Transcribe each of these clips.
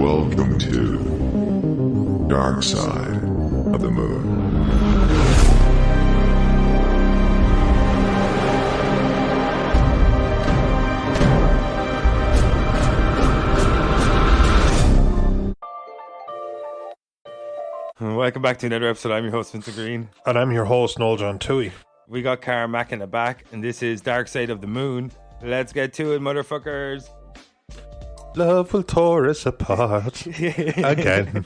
Welcome to Dark Side of the Moon. Welcome back to another episode. I'm your host, Vincent Green. And I'm your host, Noel John Toohey. We got Cara Mack in the back, and this is Dark Side of the Moon. Let's get to it, motherfuckers. Love will tear us apart again.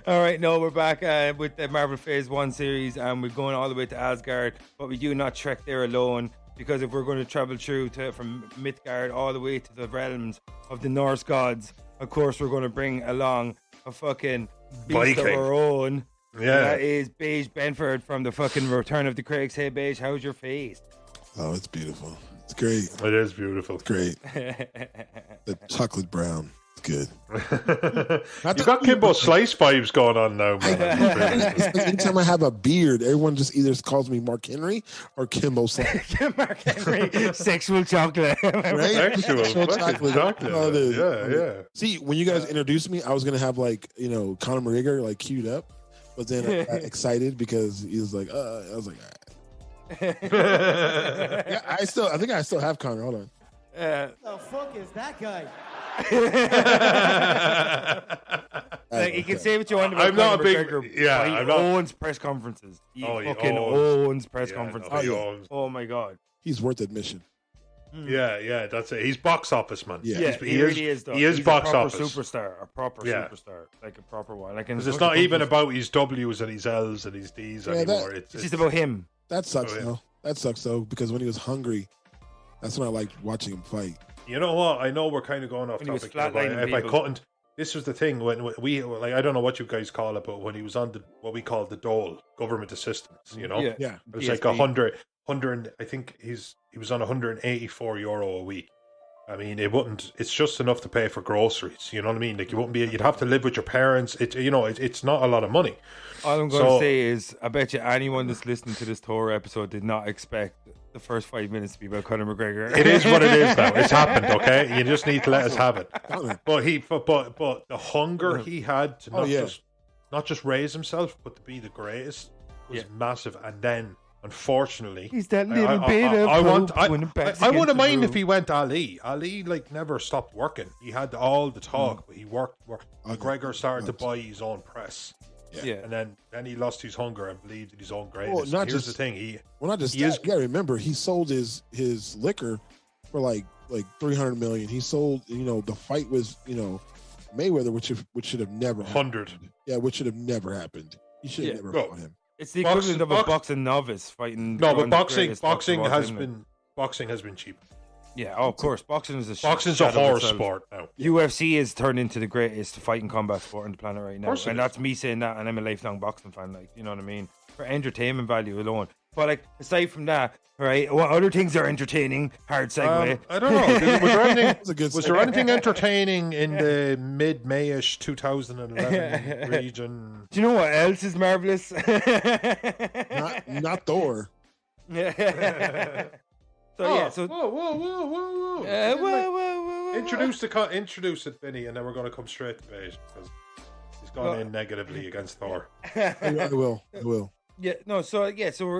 All right, no, we're back with the Marvel Phase 1 series, and we're going all the way to Asgard, but we do not trek there alone, because if we're going to travel through from Midgard all the way to the realms of the Norse gods, of course we're going to bring along a fucking beast of our own. Yeah. That is Baish Benford from the fucking Return of the Craigs. Hey, Baish, how's your face? Oh, it's beautiful. It's great. It is beautiful. It's great. The chocolate brown. It's good. You got Kimbo Slice vibes going on now, man. Anytime I have a beard, everyone just either calls me Mark Henry or Kimbo Slice. Mark Henry, sexual chocolate. Right? Sexual chocolate. Oh, it is. Yeah. See, when you guys introduced me, I was going to have Conor McGregor queued up. But then I got excited because he was like, I was like, all right. Yeah, I think I still have Conor. Hold on. The fuck is that guy? You can say what you want about I'm not a big McGregor, yeah. but he owns press conferences. He owns press conferences. Oh my god, he's worth admission. Yeah, that's it. He's box office, man. Yeah, he really is. Though. He is He's box a proper office superstar, like a proper one. Like, because it's not even about his W's and his L's and his D's anymore. It's just about him. That sucks though. That sucks though, because when he was hungry, that's when I liked watching him fight. You know what? I know we're kind of going off topic here, but if I couldn't, this was the thing when we I don't know what you guys call it, but when he was on what we call the dole, government assistance, Yeah. It was like 100. I think he was on €184 a week. I mean, it's just enough to pay for groceries. You know what I mean? Like, you'd have to live with your parents. It's not a lot of money. All I'm going to say is, I bet you anyone that's listening to this Thor episode did not expect the first 5 minutes to be about Conor McGregor. It is what it is now. It's happened, okay? You just need to let us have it. But the hunger he had to not just raise himself, but to be the greatest was massive. And then, unfortunately, he's that little bit of I wouldn't mind if he went Ali. Ali never stopped working. He had all the talk, but he worked. McGregor started to buy his own press. Yeah. And then he lost his hunger and believed in his own greatness. Well, Here's the thing. You gotta remember, he sold his liquor for like 300 million. He sold, the fight was, Mayweather, which should have never 100. Happened. Yeah, which should have never happened. He should have never fought him. It's the equivalent of a boxing novice fighting. No, but boxing has been cheap. Yeah, of course. Boxing's a horror sport now. UFC is turned into the greatest fighting combat sport on the planet right now. And that's me saying that, and I'm a lifelong boxing fan, you know what I mean? For entertainment value alone. But aside from that, right, what other things are entertaining? Hard segue. I don't know. Was there anything entertaining in the mid-Mayish 2011 region? Do you know what else is marvelous? Not Thor. Whoa. Whoa. Introduce it, Vinny, and then we're going to come straight to Baish because he's gone in negatively against Thor. I will. Yeah, no, so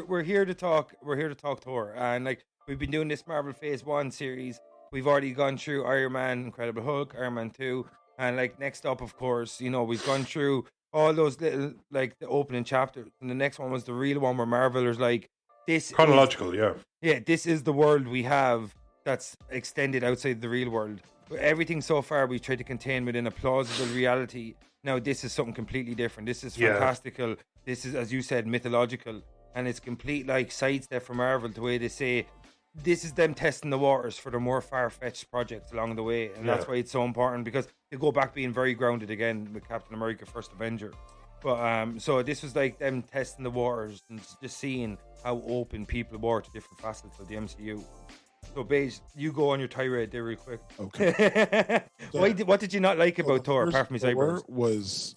we're here to talk. We're here to talk Thor, and we've been doing this Marvel Phase 1 series. We've already gone through Iron Man, Incredible Hulk, Iron Man 2, and next up, of course, we've gone through all those little the opening chapters, and the next one was the real one where Marvel is this chronological, this is the world we have that's extended outside the real world. Everything so far we've tried to contain within a plausible reality. Now this is something completely different. This is fantastical. This is, as you said, mythological, and it's complete sidestep from Marvel. The way they say this is them testing the waters for the more far-fetched projects along the way, and that's why it's so important, because they go back being very grounded again with Captain America: First Avenger. But so this was them testing the waters and just seeing how open people were to different facets of the MCU. So, Baish, you go on your tirade there real quick. Okay. What did you not like about Thor, apart from his eyebrows? Was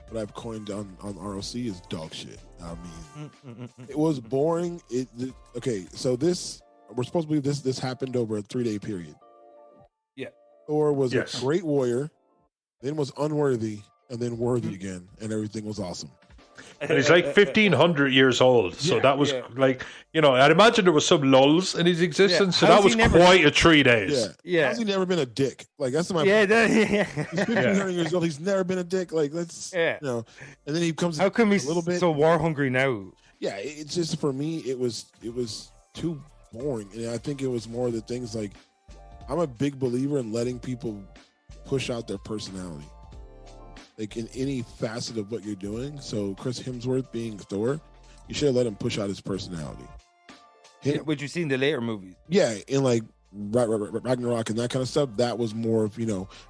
what I've coined on ROC is dog shit. I mean, it was boring. Okay, so we're supposed to believe this happened over a 3-day period. Yeah. Thor was Yes. a great warrior, then was unworthy, and then worthy again, and everything was awesome. And he's like 1,500 years old. So Yeah, that was like, I'd imagine there was some lulls in his existence. So How's that was he never- quite a 3 days. Yeah. How's he never been a dick? Like, that's my. Yeah, He's 1,500 years old. He's never been a dick. Like, let's. Yeah. And then he comes. How come a he's little bit so war hungry now? Yeah, it's just for me. It was too boring, and I think it was more the things like I'm a big believer in letting people push out their personality, like in any facet of what you're doing. So Chris Hemsworth being Thor, you should have let him push out his personality. Which you see in the later movies. Yeah, in like Ragnarok and that kind of stuff, that was more of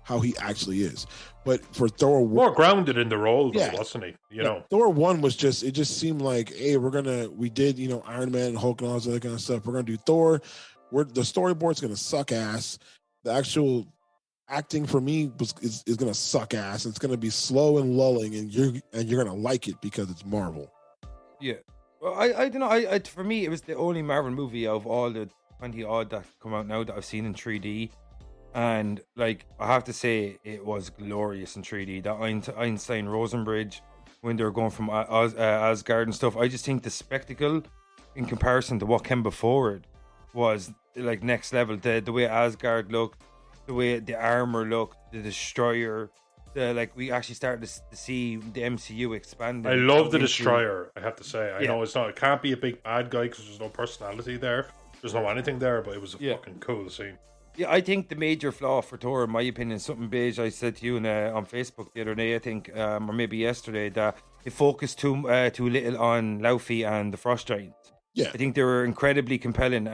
how he actually is. But for Thor, More grounded in the role, though, wasn't he? You know, Thor 1 was just seemed like, hey, we did Iron Man and Hulk and all that kind of stuff. We're gonna do Thor. The storyboard's gonna suck ass. The actual acting for me is gonna suck ass. It's gonna be slow and lulling, and you're gonna like it because it's Marvel. Yeah. Well, I don't know. For me, it was the only Marvel movie of all the 20 odd that come out now that I've seen in 3D. And like, I have to say, it was glorious in 3D. That Einstein Rosen Bridge, when they were going from Asgard and stuff, I just think the spectacle in comparison to what came before it was like next level. The way Asgard looked, the way the armor looked, the destroyer. We actually started to see the MCU expanding. I love the Destroyer, I have to say. I know it can't be a big bad guy because there's no personality there. There's no anything there, but it was a fucking cool scene. Yeah, I think the major flaw for Thor, in my opinion, something Baish I said to you on Facebook the other day, I think, or maybe yesterday, that it focused too little on Laufey and the Frost Giants. Yeah, I think they were incredibly compelling.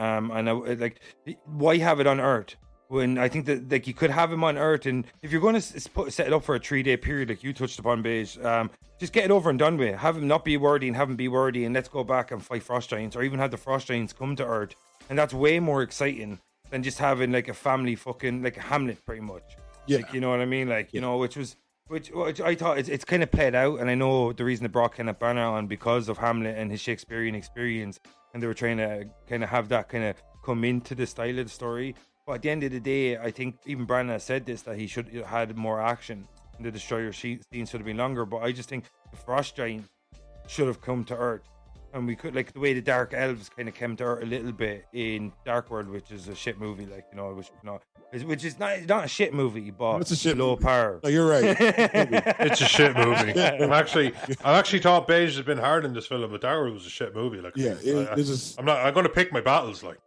Why have it on Earth? When I think that you could have him on Earth, and if you're going to set it up for a 3-day period, like you touched upon, Baish, just get it over and done with. Have him not be worthy and have him be worthy, and let's go back and fight Frost Giants, or even have the Frost Giants come to Earth, and that's way more exciting than just having like a family fucking like Hamlet, pretty much. Yeah, like, you know what I mean? Like, which I thought it's kind of played out, and I know the reason they brought Kenneth Branagh on because of Hamlet and his Shakespearean experience, and they were trying to kind of have that kind of come into the style of the story. But at the end of the day, I think even Branagh said this, that he should have had more action, and the Destroyer scene should have been longer. But I just think the Frost Giant should have come to Earth, and we could, like the way the Dark Elves kind of came to Earth a little bit in Dark World, which is a shit movie, which is not a shit movie, but it's a shit low movie. power. No, you're right. It's a shit movie. I actually thought Baish has been hard in this film, but Dark World was a shit movie. Like, I'm going to pick my battles, like,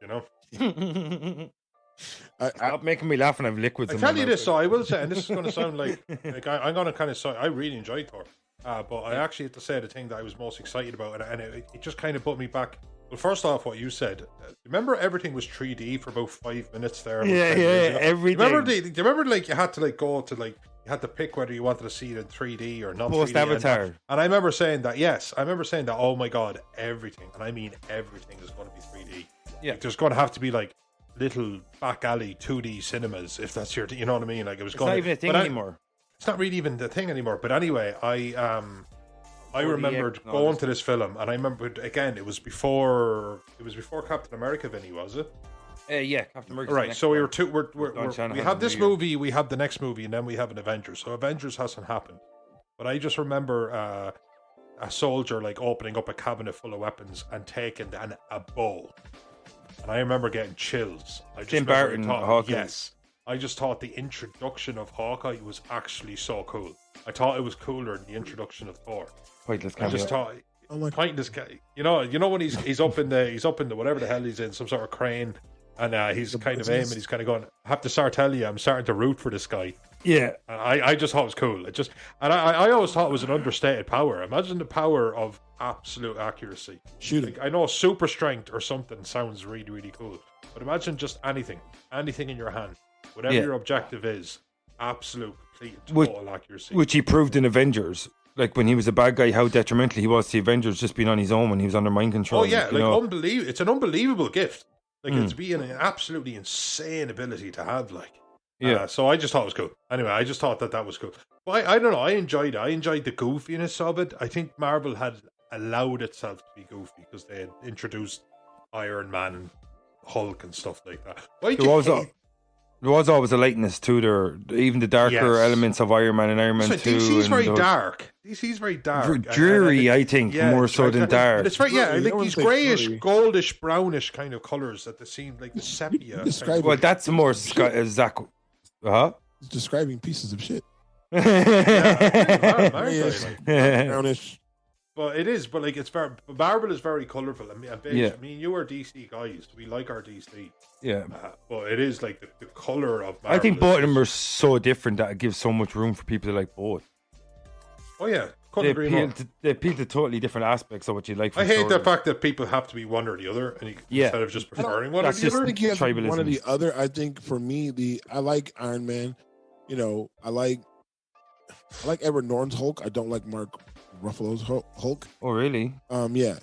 Stop making me laugh and have liquids. I tell you this, so I will say, and this is going to sound like I'm going to kind of say I really enjoyed Thor, but I actually have to say the thing that I was most excited about, and it just kind of put me back. Well, first off, what you said. Remember, everything was 3D for about 5 minutes there. Everything. Do you remember, like you had to go to you had to pick whether you wanted to see it in 3D or not. Post Avatar. And I remember saying that. Yes, I remember saying that. Oh my god, everything, and I mean everything, is going to be 3D. Yeah, there's going to have to be like little back alley 2D cinemas, if that's your, you know what I mean? Like it's not even a thing anymore. It's not really even the thing anymore. But anyway, I remembered going to this film, and I remembered again. It was before Captain America, Vinny, was it? Yeah, Captain America. Right. So we have this movie, we have the next movie, and then we have an Avengers. So Avengers hasn't happened, but I just remember a soldier like opening up a cabinet full of weapons and taking a bow. And I remember getting chills. Tim Burton, Hawkeye. Yes. I just thought the introduction of Hawkeye was actually so cool. I thought it was cooler than the introduction of Thor. Pointless I just thought, pointless guy. You know when he's up in the whatever the hell he's in, some sort of crane, and he's kind of aiming. He's kind of going, I have to start telling you, I'm starting to root for this guy. Yeah. And I just thought it was cool. I always thought it was an understated power. Imagine the power of absolute accuracy. Shooting. Like, I know super strength or something sounds really, really cool, but imagine just anything in your hand, whatever your objective is, absolute, complete, total accuracy. Which he proved in Avengers. Like when he was a bad guy, how detrimental he was to the Avengers just being on his own when he was under mind control. Oh yeah, unbelievable. It's an unbelievable gift. Like it's being an absolutely insane ability to have. Like. Yeah, so I just thought it was cool. Anyway, I just thought that was cool. But I don't know, I enjoyed it. I enjoyed the goofiness of it. I think Marvel had allowed itself to be goofy because they had introduced Iron Man and Hulk and stuff like that. There was always a lightness to there, even the darker elements of Iron Man and Iron Man 2. DC's very dark. DC's very dark. Dreary, I think, more so than dark. But it's very, I think these greyish, goldish, brownish kind of colours that they seem like the sepia. Well, that's more Zach. Huh? He's describing pieces of shit. Brownish. But it is, but like it's very. Marvel is very colourful. I mean, you are DC guys. We like our DC. Yeah, but it is like the colour of. Marvel I think both of them are so different that it gives so much room for people to like both. Oh yeah, they appeal to totally different aspects of what you like. I hate the fact that people have to be one or the other, and instead of just preferring one or the other. I think you have one or the other. I think for me, I like Iron Man. You know, I like Edward Norton's Hulk. I don't like Mark Ruffalo's Hulk. Oh, really? Yeah.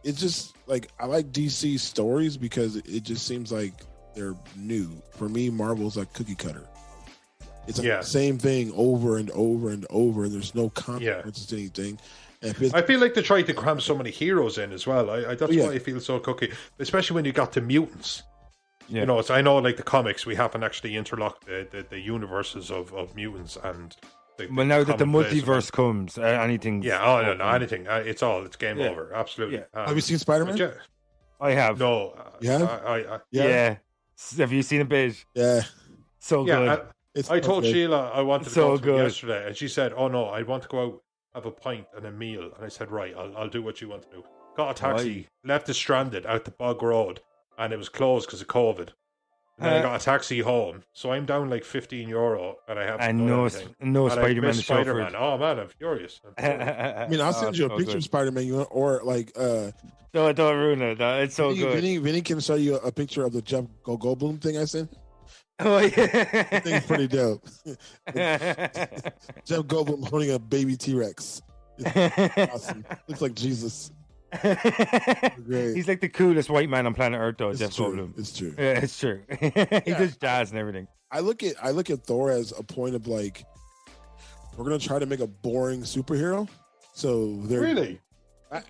It's just like I like DC stories because it just seems like they're new. For me, Marvel's like cookie cutter. It's like the same thing over and over and over, and there's no consequences to anything. I feel like they tried to cram so many heroes in as well. That's why I feel so cookie, especially when you got to mutants. Yeah. You know, I know like the comics, we haven't actually interlocked the universes of mutants and. Well, now that the multiverse comes, anything. Yeah, anything. It's game over. Absolutely. Yeah. Have you seen Spider-Man? I have. No. Yeah. Have you seen it, Baish? Yeah. So good. I told Sheila I wanted to go to yesterday, and she said, "Oh no, I want to go out, have a pint and a meal." And I said, "Right, I'll do what you want to do." Got a taxi, left it stranded out the Bog Road, and it was closed because of COVID. And then I got a taxi home, so I'm down like €15, and I have no Spider-Man. Spider-Man. Oh man, I'm furious. I mean, I'll send you a picture of Spider-Man, or like. Don't ruin it. It's so good. Vinny can show you a picture of the Jeff Goldblum thing I sent. Oh yeah, that thing's pretty dope. Jeff Goldblum holding a baby T-Rex. It's awesome. Looks like Jesus. He's like the coolest white man on planet Earth, though. Jeff Goldblum. It's true. Yeah, it's true. He does jazz and everything. I look at Thor as a point of like, we're gonna try to make a boring superhero. So they're really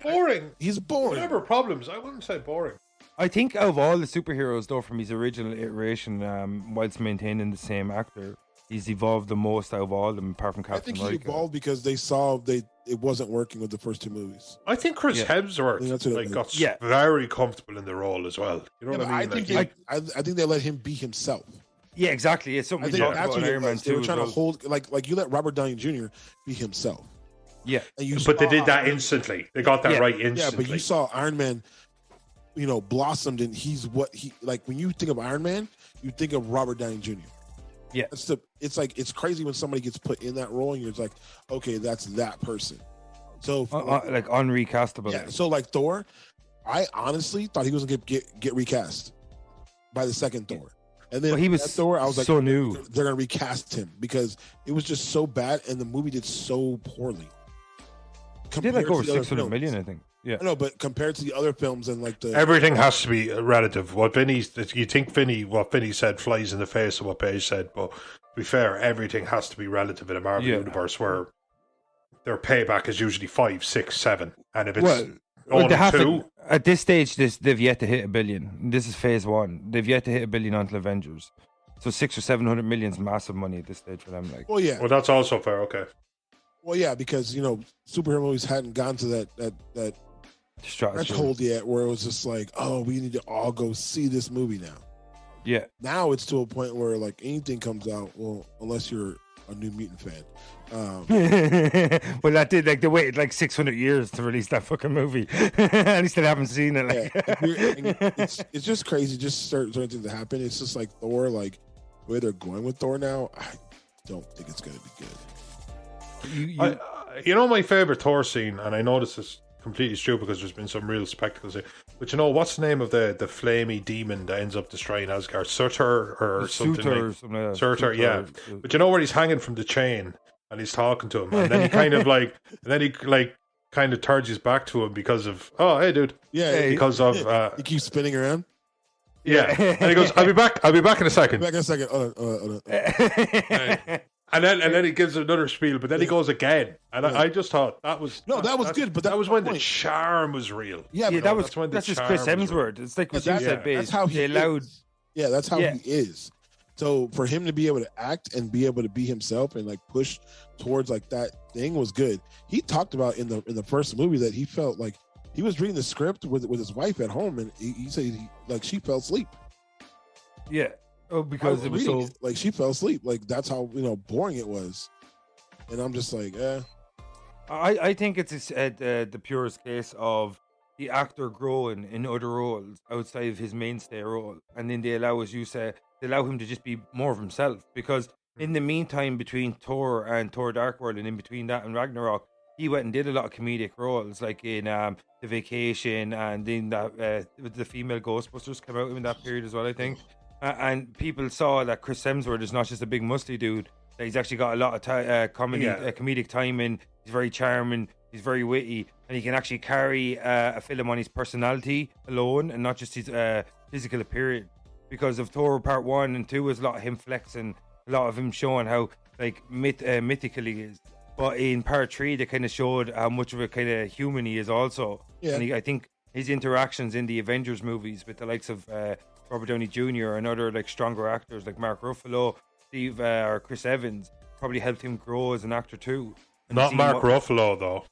boring. He's boring. Whatever problems, I wouldn't say boring. I think of all the superheroes, though, from his original iteration, whilst maintaining the same actor, he's evolved the most out of all of them, apart from Captain America. I think he evolved because they saw it wasn't working with the first two movies. I think Chris Hemsworth got very comfortable in the role as well. You know what I mean? I think they let him be himself. Yeah, exactly. It's something we talked about in Iron Man 2. They were trying to hold, like you let Robert Downey Jr. be himself. Yeah. But they did that instantly. They got that right instantly. Yeah, but you saw Iron Man, blossomed, and he's what he, like, when you think of Iron Man, you think of Robert Downey Jr. Yeah. It's crazy when somebody gets put in that role and you're like, okay, that's that person. So like unrecastable. Yeah. So like Thor, I honestly thought he was gonna get recast by the second Thor. And then he was Thor, I was like, so new. They're gonna recast him because it was just so bad and the movie did so poorly. It did like over 600 million, I think. Yeah. No, but compared to the other films and like everything has to be relative. What Vinny said flies in the face of what Baish said, but to be fair, everything has to be relative in a Marvel universe where their payback is usually 5, 6, 7, and if it's only 2, at this stage, they've yet to hit $1 billion. This is phase 1. They've yet to hit $1 billion until Avengers. So 600 or 700 million is massive money at this stage for them. Like, well, yeah. Well, that's also fair. Okay. Well, yeah, because superhero movies hadn't gone to that threshold yet, where it was just like, oh, we need to all go see this movie now. Yeah. Now it's to a point where like anything comes out, well, unless you're a New Mutant fan. Well, that did, like, they waited like 600 years to release that fucking movie, and he still haven't seen it. Like, it's just crazy. Just certain things that happen. It's just like Thor, like where they're going with Thor now. I don't think it's going to be good. My favorite Thor scene, and I know this is completely stupid because there's been some real spectacles, but what's the name of the flamey demon that ends up destroying Asgard? Surtur or something? Surtur, yeah. But where he's hanging from the chain and he's talking to him, and then he kind of turns his back to him because of, oh, hey, dude, because of he keeps spinning around. Yeah, and he goes, I'll be back in a second. Back in a second. And then he gives another spiel, but then he goes again, and I just thought that was good, but that was when the charm was real. Yeah, that's just Chris Hemsworth. It's like what you said, Baish. That's how he allowed. Yeah, that's how he is. So for him to be able to act and be able to be himself and like push towards like that thing was good. He talked about in the first movie that he felt like he was reading the script with his wife at home, and he said she fell asleep. Yeah. Oh, because it was so like she fell asleep. Like that's how boring it was. And I'm just like, I think it's the purest case of the actor growing in other roles outside of his mainstay role, and then they allow, as you say, they allow him to just be more of himself. Because in the meantime, between Thor and Thor Dark World, and in between that and Ragnarok, he went and did a lot of comedic roles, like in The Vacation, and then that the female Ghostbusters came out in that period as well, I think. And people saw that Chris Hemsworth is not just a big musty dude; that he's actually got a lot of comedic timing. He's very charming. He's very witty, and he can actually carry a film on his personality alone, and not just his physical appearance. Because of Thor Part 1 and 2 was a lot of him flexing, a lot of him showing how like mythical he is. But in Part 3, they kind of showed how much of a kind of human he is also. Yeah. And I think his interactions in the Avengers movies with the likes of Robert Downey Jr. and other like stronger actors like Mark Ruffalo, Steve or Chris Evans probably helped him grow as an actor too. And not Mark Ruffalo though.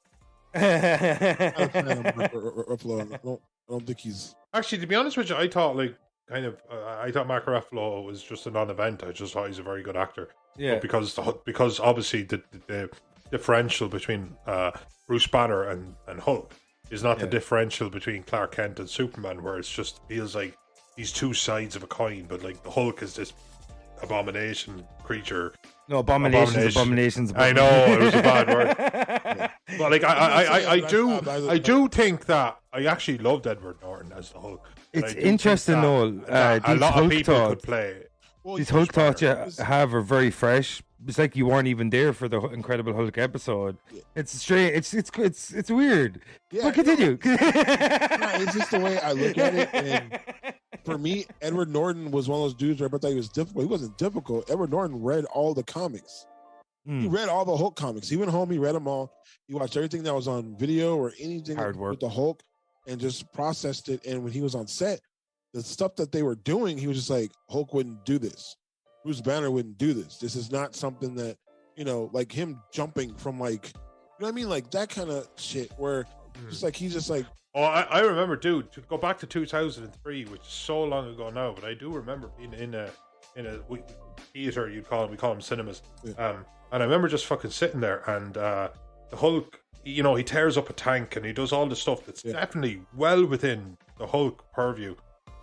Ruffalo. I don't think he's actually. To be honest with you, I thought like. I thought Mark Ruffalo was just a non-event. I just thought he's a very good actor. Yeah. But because obviously the differential between Bruce Banner and Hulk is not the differential between Clark Kent and Superman, where it's just feels like these two sides of a coin. But like the Hulk is this abomination creature. No, abominations. I know it was a bad word. Yeah. But like I do think that I actually loved Edward Norton as the Hulk. It's interesting, Noel. A lot of people could play. These Hulk thoughts you have are very fresh. It's like you weren't even there for the Incredible Hulk episode. Yeah. It's strange. It's weird. Yeah, but continue. It's just the way I look at it. And for me, Edward Norton was one of those dudes where I thought he was difficult. He wasn't difficult. Edward Norton read all the comics. He read all the Hulk comics. He went home. He read them all. He watched everything that was on video or anything with the Hulk, and just processed it. And when he was on set, the stuff that they were doing, he was just like, Hulk wouldn't do this. Bruce Banner wouldn't do this. This is not something that, like him jumping from like, you know what I mean? Like that kind of shit where just like, he's just like. Oh, I remember, dude, to go back to 2003, which is so long ago now, but I do remember being in a theater, we call them cinemas. Yeah. And I remember just fucking sitting there and the Hulk, he tears up a tank and he does all the stuff that's definitely well within the Hulk purview.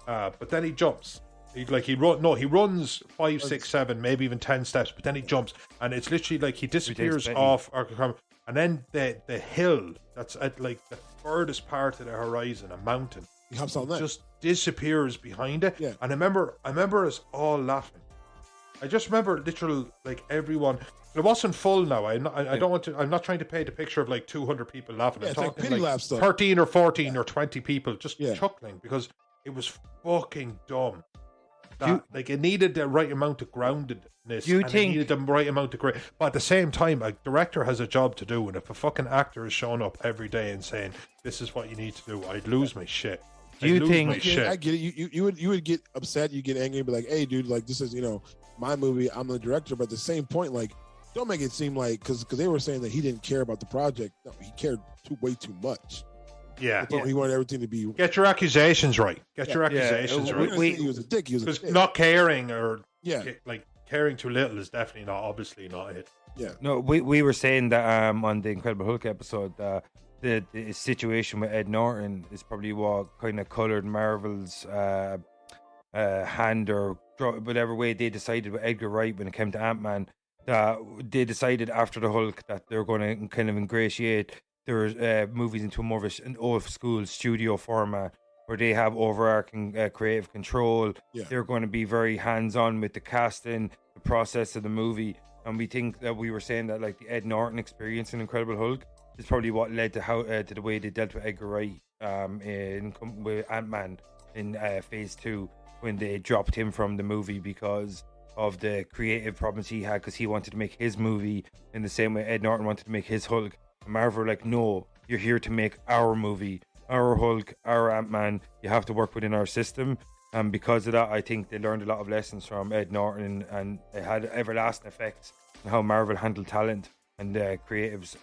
But then he jumps. He runs 5, 6, 7, maybe even 10 steps, but then he jumps, and it's literally like he disappears off our camera, and then the hill that's at like the furthest part of the horizon, a mountain, he hops on that, just disappears behind it. Yeah. And I remember us all laughing. I just remember literal like everyone. It wasn't full now. I don't want to. I'm not trying to paint a picture of like 200 people laughing. I'm talking pity laugh stuff. 13 or 14 or 20 people just chuckling because it was fucking dumb. It needed the right amount of groundedness. It needed the right amount of great. But at the same time, a director has a job to do, and if a fucking actor is showing up every day and saying this is what you need to do, I'd lose my shit. I get it. You would get upset. You get angry, be like, "Hey, dude, like this is my movie. I'm the director." But at the same point, like, don't make it seem like because they were saying that he didn't care about the project. No, he cared way too much. Yeah. He wanted everything to be. Get your accusations right. Get your accusations right. He was a dick. Because not caring or like caring too little is definitely obviously not it. Yeah. No, we were saying that on the Incredible Hulk episode, the situation with Ed Norton is probably what kind of coloured Marvel's hand or whatever way they decided with Edgar Wright when it came to Ant-Man. They decided after the Hulk that they're going to kind of ingratiate their movies into more of an old school studio format where they have overarching creative control. Yeah. They're going to be very hands-on with the casting, the process of the movie, and we think that we were saying that like the Ed Norton experience in Incredible Hulk is probably what led to how to the way they dealt with Edgar Wright with Ant-Man in Phase 2 when they dropped him from the movie because of the creative problems he had, because he wanted to make his movie in the same way Ed Norton wanted to make his Hulk. Marvel were like, no, you're here to make our movie, our Hulk, our Ant-Man. You have to work within our system. And because of that, I think they learned a lot of lessons from Ed Norton, and it had everlasting effects on how Marvel handled talent and creatives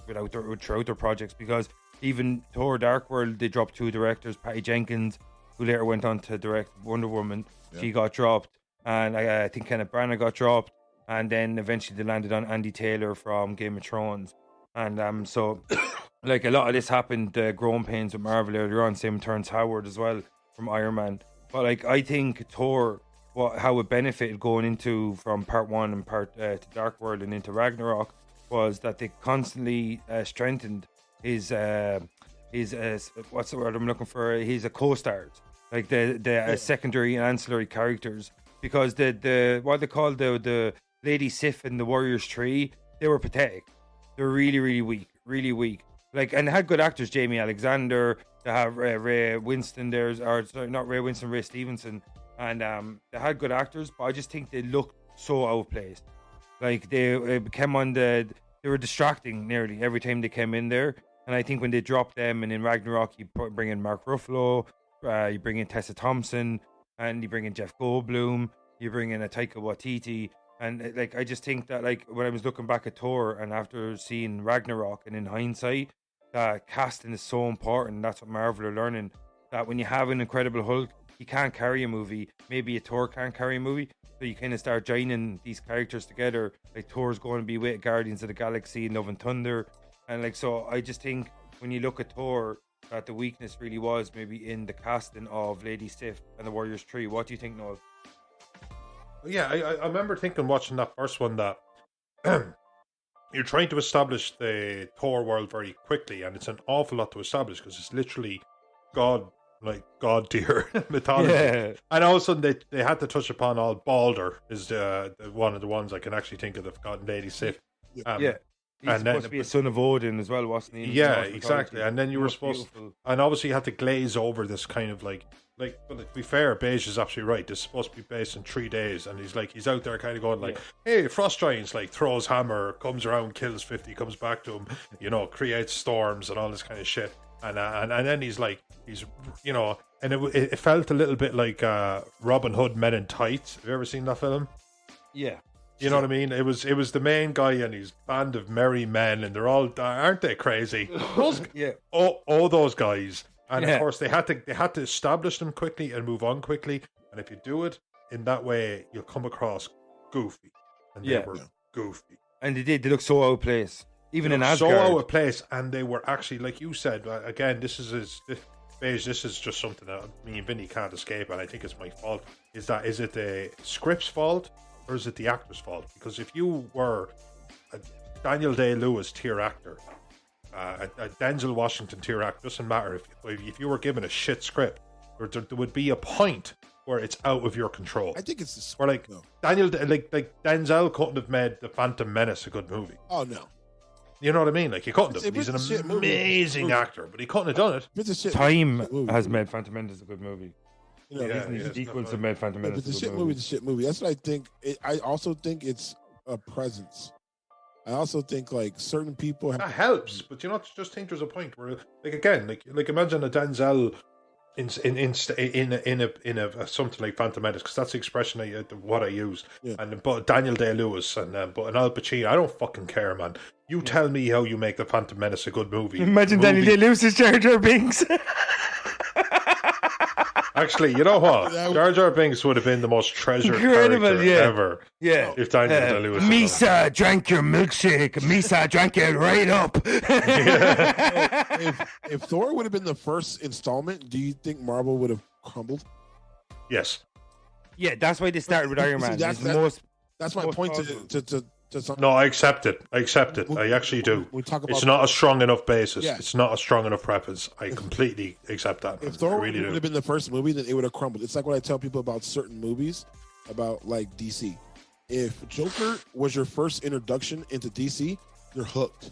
throughout their projects. Because even Thor Dark World, they dropped 2 directors, Patty Jenkins, who later went on to direct Wonder Woman. Yeah. She got dropped, and I think Kenneth Branagh got dropped, and then eventually they landed on Andy Taylor from Game of Thrones. And so, like, a lot of this happened, growing pains with Marvel earlier on, same with Terrence Howard as well from Iron Man. But like, I think Thor, how it benefited going into from part 1 and part to Dark World and into Ragnarok, was that they constantly strengthened his what's the word I'm looking for? His co-stars, like the secondary and ancillary characters, because the what they call the Lady Sif and the Warriors Tree, they were pathetic. They were really weak. Like, and they had good actors, Jamie Alexander. They have Ray Winston there, or sorry, not Ray Winston, Ray Stevenson, and they had good actors, but I just think they looked so outplaced. Like, they were distracting nearly every time they came in there. And I think when they dropped them, and in Ragnarok you bring in Mark Ruffalo, you bring in Tessa Thompson, and you bring in Jeff Goldblum, you bring in a Taika Waititi, and like, I just think that, like, when I was looking back at Thor and after seeing Ragnarok, and in hindsight, casting is so important. That's what Marvel are learning, that when you have an Incredible Hulk, he can't carry a movie. Maybe a Thor can't carry a movie. So you kind of start joining these characters together. Like, Thor's going to be with Guardians of the Galaxy and Love and Thunder. And like, so I just think when you look at Thor, that the weakness really was maybe in the casting of Lady Sif and the Warriors Tree. What do you think, Noel? Yeah, I remember thinking, watching that first one, that you're trying to establish the Thor world very quickly, and it's an awful lot to establish because it's literally God tier mythology. Yeah. And also they had to touch upon all Balder is the one of the ones I can actually think of that forgotten Lady Sif. He's supposed to be a son of Odin as well, wasn't he? Yeah, exactly. And then you were supposed to, and obviously you had to glaze over this kind of like, but to be fair, Baish is absolutely right. This is supposed to be based in 3 days, and he's out there kind of going like, hey, Frost Giants, like, throws hammer, comes around, kills 50, comes back to him, creates storms and all this kind of shit. And then he's and it felt a little bit like Robin Hood Men in Tights. Have you ever seen that film? Yeah. You know what I mean? It was the main guy and his band of merry men, and they're all, aren't they crazy? Those guys. And of course they had to establish them quickly and move on quickly. And if you do it in that way, you'll come across goofy. And they were goofy. And they did. They look so out of place. Even in Asgard. So out of place, and they were actually, like you said, again, this is just something that me and Vinny can't escape, and I think it's my fault. Is it the script's fault, or is it the actor's fault? Because if you were a Daniel Day-Lewis tier actor, a Denzel Washington tier actor, doesn't matter, if you were given a shit script, there would be a point where it's out of your control. I think it's the script. Where like Denzel couldn't have made The Phantom Menace a good movie. Oh no. You know what I mean? Like, he couldn't have. He's an amazing actor, but he couldn't have done it. Time has made Phantom Menace a good movie. His sequels have made Phantom Menace a good movie. The shit movie. That's what I think. I also think it's a presence. I also think, like, certain people that helps, but you just think there's a point where, like, again, like imagine a Denzel in a something like Phantom Menace, because that's the expression what I used. Yeah. But Daniel Day-Lewis but an Al Pacino, I don't fucking care, man. You tell me how you make the Phantom Menace a good movie. Imagine Daniel Day-Lewis as Jar Jar Binks. Actually, you know what? Jar Jar Binks would have been the most treasured character ever. Yeah. If Daniel Day-Lewis. Misa drank your milkshake. Misa drank it right up. If Thor would have been the first installment, do you think Marvel would have crumbled? Yes. Yeah, that's why they started with Iron Man. That's my point to something. No, I accept it. I actually do. It's not a strong enough basis. Yeah. It's not a strong enough preface. I completely accept that. If Thor would have been the first movie, then it would have crumbled. It's like what I tell people about certain movies, about like DC. If Joker was your first introduction into DC, you're hooked.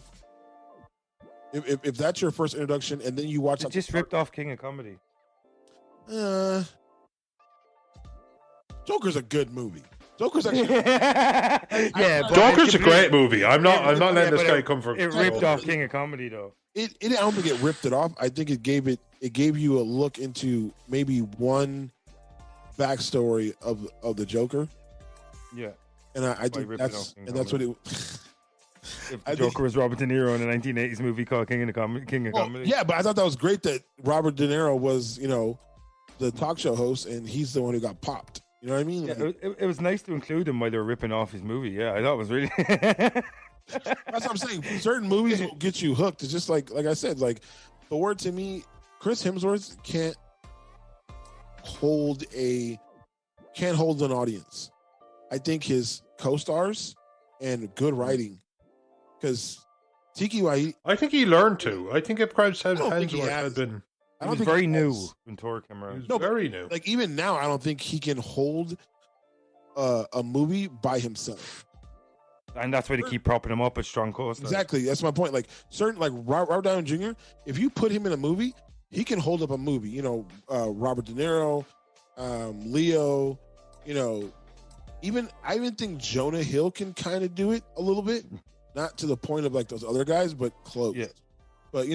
If that's your first introduction, and then you watch, it just ripped off King of Comedy. Joker's a good movie. Joker's actually Joker's a great movie. I'm not letting this guy come for. It ripped off King of Comedy though. I don't think it ripped it off. I think it gave you a look into maybe one backstory of the Joker. Yeah. And I think that's what it. If the Joker was Robert De Niro in a 1980s movie called King of Comedy. Yeah, but I thought that was great that Robert De Niro was, the talk show host, and he's the one who got popped. You know what I mean? Yeah, it was nice to include him while they were ripping off his movie. Yeah, I thought it was really. That's what I'm saying. Certain movies will get you hooked. It's just like I said, like Thor to me, Chris Hemsworth can't hold an audience. I think his co-stars and good writing, because Tiki Waititi. I think he learned to. I think if Chris Hemsworth had been. He was very new when Thor came around. He was very new. Like even now, I don't think he can hold a movie by himself. And that's why they keep propping him up as strong co-stars. Exactly, that's my point. Like Robert Downey Jr., if you put him in a movie, he can hold up a movie. Robert De Niro, Leo. I even think Jonah Hill can kind of do it a little bit, not to the point of like those other guys, but close. Yeah. But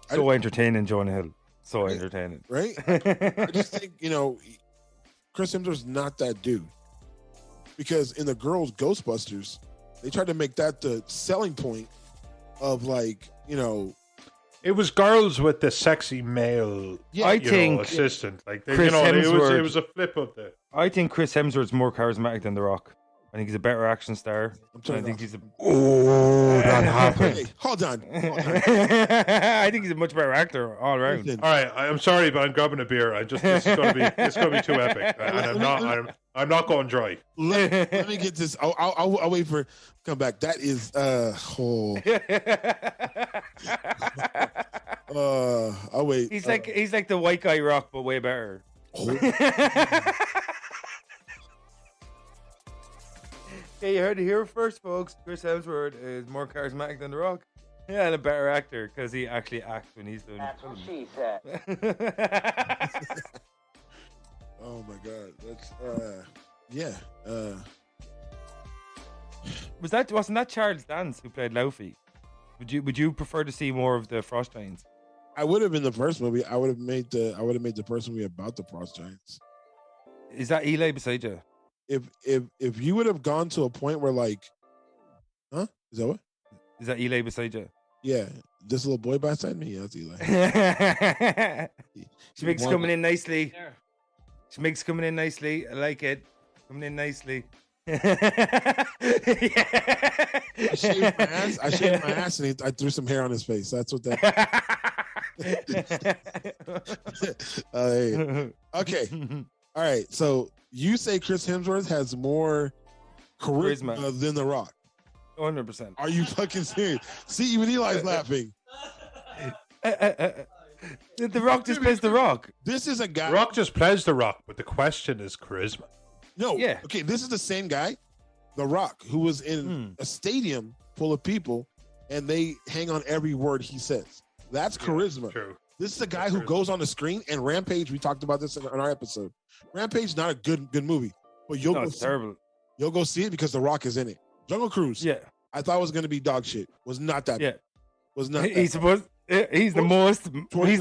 so entertaining, Jonah Hill. So entertaining, right? I just think Chris Hemsworth's not that dude, because in the girls Ghostbusters, they tried to make that the selling point of It was girls with the sexy male, assistant. Like Chris Hemsworth, it was a flip of the. I think Chris Hemsworth's more charismatic than The Rock. I think he's a better action star. I think he's that happened. Hey, hold on. I think he's a much better actor all around. All right, I'm sorry, but I'm grabbing a beer. This is going to be too epic, and I'm not going dry. Let me get this. I'll wait for come back. That is I'll wait. He's like the white guy Rock, but way better. Yeah, you heard it here first, folks. Chris Hemsworth is more charismatic than The Rock. Yeah, and a better actor because he actually acts when he's doing. That's what she said. Oh my God, that's Wasn't that Charles Dance who played Laufey? Would you prefer to see more of the Frost Giants? I would have been the first movie. I would have made the first movie about the Frost Giants. Is that Eli beside you? If you would have gone to a point where is that what? Is that Eli beside you? Yeah, this little boy beside me. Yeah, that's Eli. She makes coming in nicely. She makes coming in nicely. I like it. Coming in nicely. I shaved my ass, and I threw some hair on his face. That's what that. Okay. All right. So you say Chris Hemsworth has more charisma than The Rock? 100%. Are you fucking serious? See, even Eli's laughing. The Rock just plays The Rock. This is a guy. Rock just plays The Rock, but the question is charisma. No. Yeah. Okay. This is the same guy, The Rock, who was in a stadium full of people, and they hang on every word he says. That's charisma. True. This is a guy who goes on the screen, and Rampage. We talked about this in our episode. Rampage, not a good movie, but it's terrible. You'll go see it because The Rock is in it. Jungle Cruise. Yeah. I thought it was going to be dog shit. Was not that. Yeah. Was not. He's the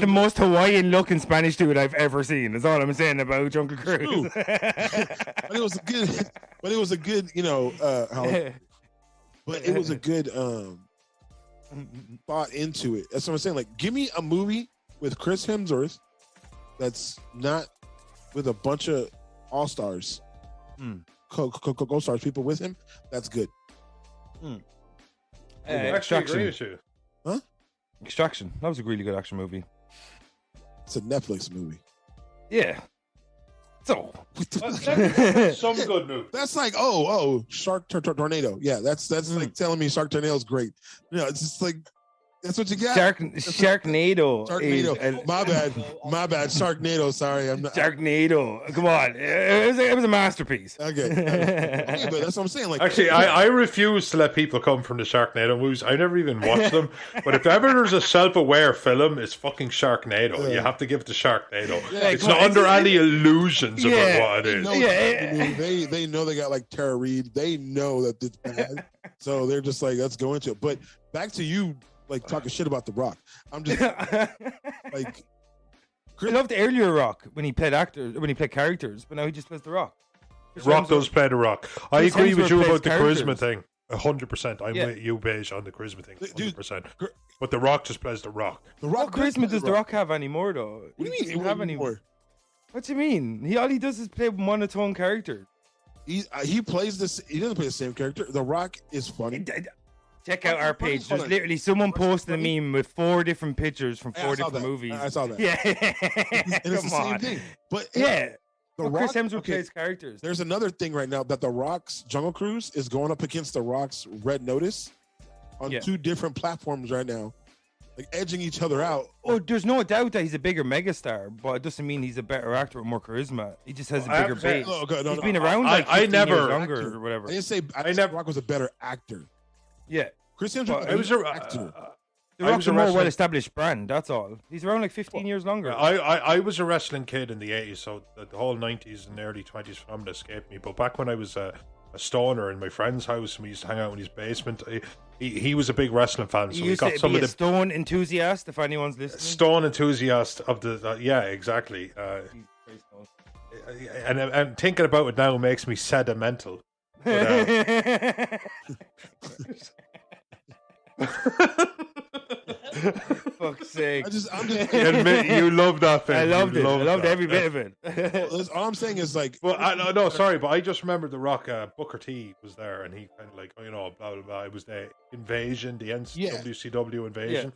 most Hawaiian looking Spanish dude I've ever seen. That's all I'm saying about Jungle Cruise. But it was a good. But it was a good. But it was a good thought into it. That's what I'm saying. Like, give me a movie with Chris Hemsworth that's not with a bunch of all-stars, co-stars, people with him. That's good. Extraction. Huh? Extraction. That was a really good action movie. It's a Netflix movie. Yeah. So some good movie. That's like Shark Tornado. Yeah, that's like telling me Shark Tornado is great. It's just like that's what you got. Sharknado. My bad. Sharknado. Sorry, I'm not. Sharknado. Come on, it was a masterpiece. Okay, but that's what I'm saying. Like, actually, I refuse to let people come from the Sharknado movies. I never even watched them. But if ever there's a self-aware film, it's fucking Sharknado. Yeah. You have to give it to Sharknado. Yeah, it's not under any illusions about what it is. They know they got like Tara Reid. They know that it's bad, so they're just like, let's go into it. But back to you. Like talking shit about The Rock. I'm just like I loved the earlier Rock when he played characters, but now he just plays the Rock. Rock does play the Rock. I Chris agree with Hemsworth you plays about the characters. charisma thing. 100%. I'm with you, Beige, on the charisma thing. 100%. Dude, But the Rock just plays the Rock. The What Rock charisma does the Rock have anymore, though? What do you mean? He doesn't have any more. What do you mean? All he does is play monotone characters. He plays this. He doesn't play the same character. The Rock is funny. Check out our page. There's literally someone posted a meme with 4 different pictures from 4 different movies. I saw that. Yeah, And it's the same thing. But the Rock, Chris Hemsworth plays characters. There's another thing right now that the Rock's Jungle Cruise is going up against the Rock's Red Notice on 2 different platforms right now, like edging each other out. Oh, there's no doubt that he's a bigger megastar, but it doesn't mean he's a better actor with more charisma. He just has a bigger base. He's been around like 15 years longer or whatever. I didn't say The Rock was a better actor. Yeah. Chris Hemsworth was an actor. The Rock's a more well-established brand, that's all. He's around like 15 years longer. I was a wrestling kid in the 80s, so the whole 90s and early 20s phenomenon escaped me. But back when I was a stoner in my friend's house and we used to hang out in his basement, he was a big wrestling fan, so he got some of the Stone enthusiast, if anyone's listening. Stone enthusiast of the yeah, exactly. And thinking about it now makes me sentimental. But, Fuck's sake. I'm just admit you loved that film. I loved it. I loved that. every bit of it. all I'm saying is like. Well, no, sorry, but I just remember The Rock. Booker T was there, and he kind of like, blah blah blah. It was the invasion, the WCW invasion.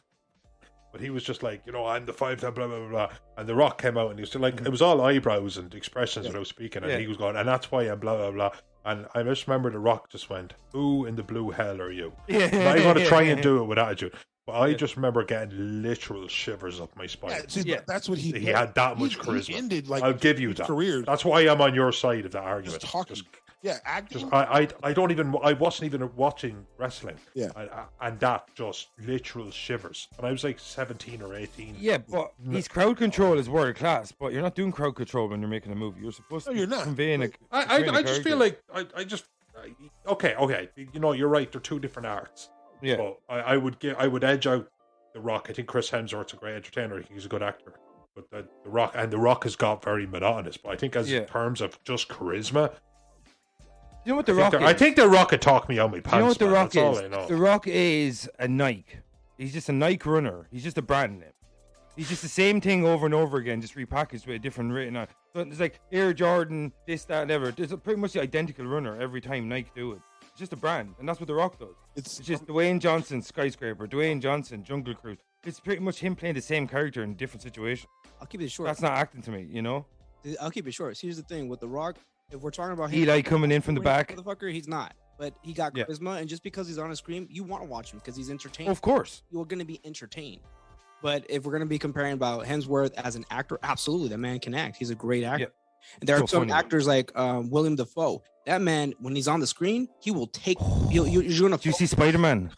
But he was just like, I'm the 5-time blah blah blah blah. And The Rock came out, and he was like, it was all eyebrows and expressions without speaking, and he was going, and that's why I'm blah blah blah. And I just remember The Rock just went, "Who in the blue hell are you?" I'm not going to try and do it with attitude. But I just remember getting literal shivers up my spine. That's what he had that much charisma. He ended like I'll give you that. Career. That's why I'm on your side of that argument. Acting. I wasn't even watching wrestling. Yeah. And that just literal shivers. And I was like 17 or 18. Yeah, but his crowd control is world class. But you're not doing crowd control when you're making a movie. You're supposed to convey a I just feel like okay. You're right. They're 2 different arts. Yeah. But I would edge out The Rock. I think Chris Hemsworth's a great entertainer. I think he's a good actor. But The Rock has got very monotonous. But I think in terms of just charisma. You know what The Rock is? I think The Rock could talk me out my pants. You know what The Rock is? is? All I know. The Rock is a Nike. He's just a Nike runner. He's just a brand name. He's just the same thing over and over again, just repackaged with a different written on. So it's like Air Jordan, this, that, and ever. There's pretty much the identical runner every time Nike do it. It's just a brand, and that's what The Rock does. It's just Dwayne Johnson, Skyscraper, Dwayne Johnson, Jungle Cruise. It's pretty much him playing the same character in a different situation. I'll keep it short. That's not acting to me, I'll keep it short. Here's the thing with The Rock. If we're talking about Eli coming in from the back, motherfucker, he's not. But he got charisma, and just because he's on a screen, you want to watch him because he's entertaining. Of course, you're going to be entertained. But if we're going to be comparing about Hemsworth as an actor, absolutely, that man can act. He's a great actor. Yeah. And there are some actors like William Dafoe. That man, when he's on the screen, he will take. You're going to. Do you see Spider-Man?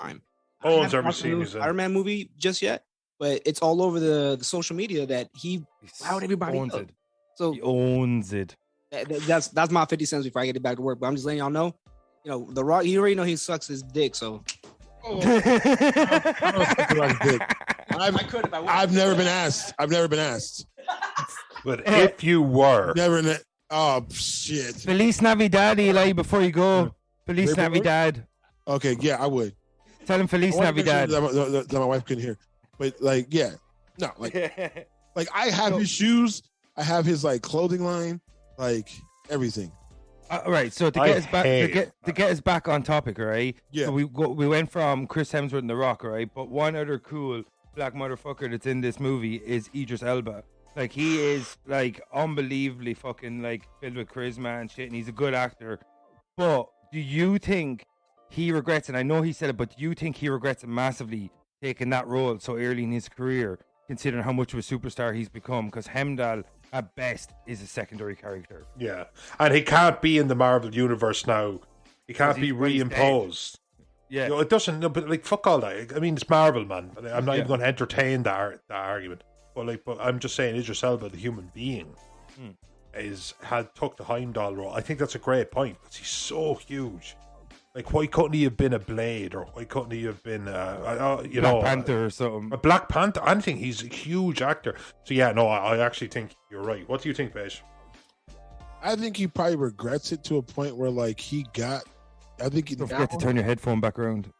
No one's ever seen his Spider-Man movie just yet, but it's all over the social media that he wowed everybody owns up. it. So he owns it. That's my 50 cents before I get it back to work. But I'm just letting y'all know, The Rock, you already know he sucks his dick. So I've never been asked. But if you were, oh shit! Feliz Navidad, Eli. Before you go, Feliz Navidad. Okay, yeah, I would. Tell him Feliz Navidad. That my wife couldn't hear, but like I have his shoes. I have his clothing line. Everything. Right. So to get us back on topic, right? Yeah. So we went from Chris Hemsworth and The Rock, right? But one other cool black motherfucker that's in this movie is Idris Elba. He is unbelievably fucking filled with charisma and shit, and he's a good actor. But do you think he regrets? And I know he said it, but do you think he regrets massively taking that role so early in his career, considering how much of a superstar he's become? Because Hemdall, at best, is a secondary character. Yeah, and he can't be in the Marvel universe now. He can't be reimposed. Yeah, it doesn't. No, but fuck all that. I mean, it's Marvel, man. I'm not even going to entertain that argument. But I'm just saying, Idris Elba, the human being, had took the Heimdall role. I think that's a great point because he's so huge. Like, why couldn't he have been a Blade, or why couldn't he have been, Black Panther or something? A Black Panther. I think he's a huge actor. So yeah, no, I actually think you're right. What do you think, Baish? I think he probably regrets it to a point where like he got. I think Don't forget to turn your headphone back around.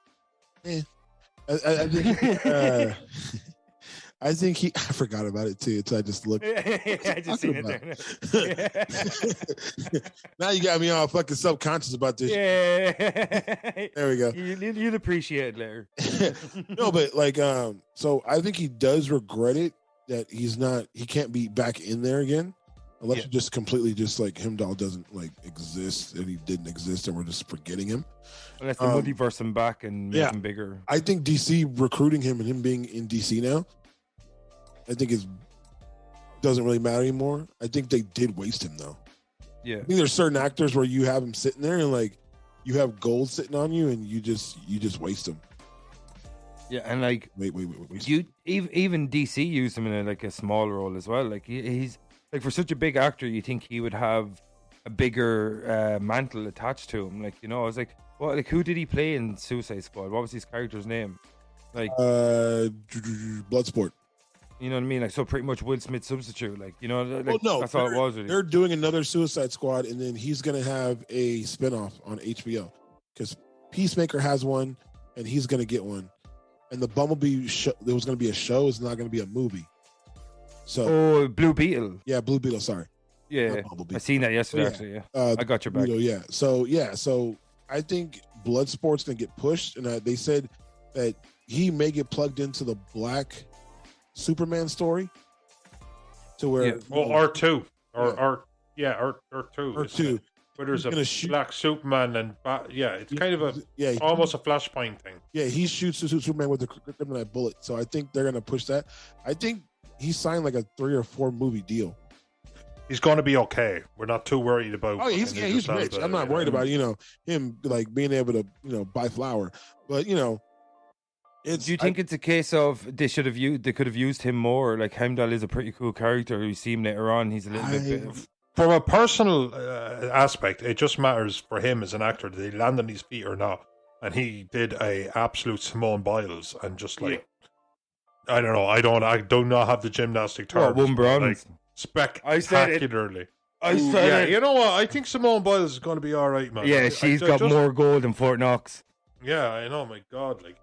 I think. I think he. I forgot about it too. So I just looked. I just seen it there. Now you got me all fucking subconscious about this. Yeah. There we go. You'd appreciate it later. No, but like, so I think he does regret it that he can't be back in there again, unless you just completely just like Heimdall doesn't like exist, and he didn't exist, and we're just forgetting him. Unless the multiverse him back and make him bigger. I think DC recruiting him and him being in DC now, I think it doesn't really matter anymore. I think they did waste him though. Yeah. I think there's certain actors where you have him sitting there and like you have gold sitting on you and you just waste him. Yeah, and like wait. You even DC used him in a small role as well. Like he's like, for such a big actor, you think he would have a bigger mantle attached to him. Like, I was like, what? Like, who did he play in Suicide Squad? What was his character's name? Like, Bloodsport. You know what I mean? Like, so pretty much Will Smith substitute. Like, no, that's all it was. Really. They're doing another Suicide Squad, and then he's gonna have a spinoff on HBO because Peacemaker has one, and he's gonna get one. And the Bumblebee show, there was gonna be a show. It's not gonna be a movie. So, Blue Beetle. Yeah, Blue Beetle. Sorry. Yeah, I seen that yesterday. Actually, I got your back. Beetle, So I think Bloodsport's gonna get pushed, and they said that he may get plugged into the Black Superman story to where R2 R2 where there's a Black Superman and it's kind of almost a Flashpoint thing. Yeah, he shoots Superman with the kryptonite bullet, so I think they're gonna push that. I think he signed like a 3 or 4 movie deal. He's going to be okay. We're not too worried about. Oh, he's rich. I'm not worried about him like being able to buy flour, but do you think it's a case of they could have used him more? Like, Heimdall is a pretty cool character. You see him later on. He's a little bit. From a personal aspect, it just matters for him as an actor. Did he land on his feet or not? And he did a absolute Simone Biles and just like I don't know. I do not have the gymnastic terms. One bronze. Like, spectacularly. You know what? I think Simone Biles is going to be all right, man. Yeah, she's got more gold than Fort Knox. Yeah, I know. My God, like.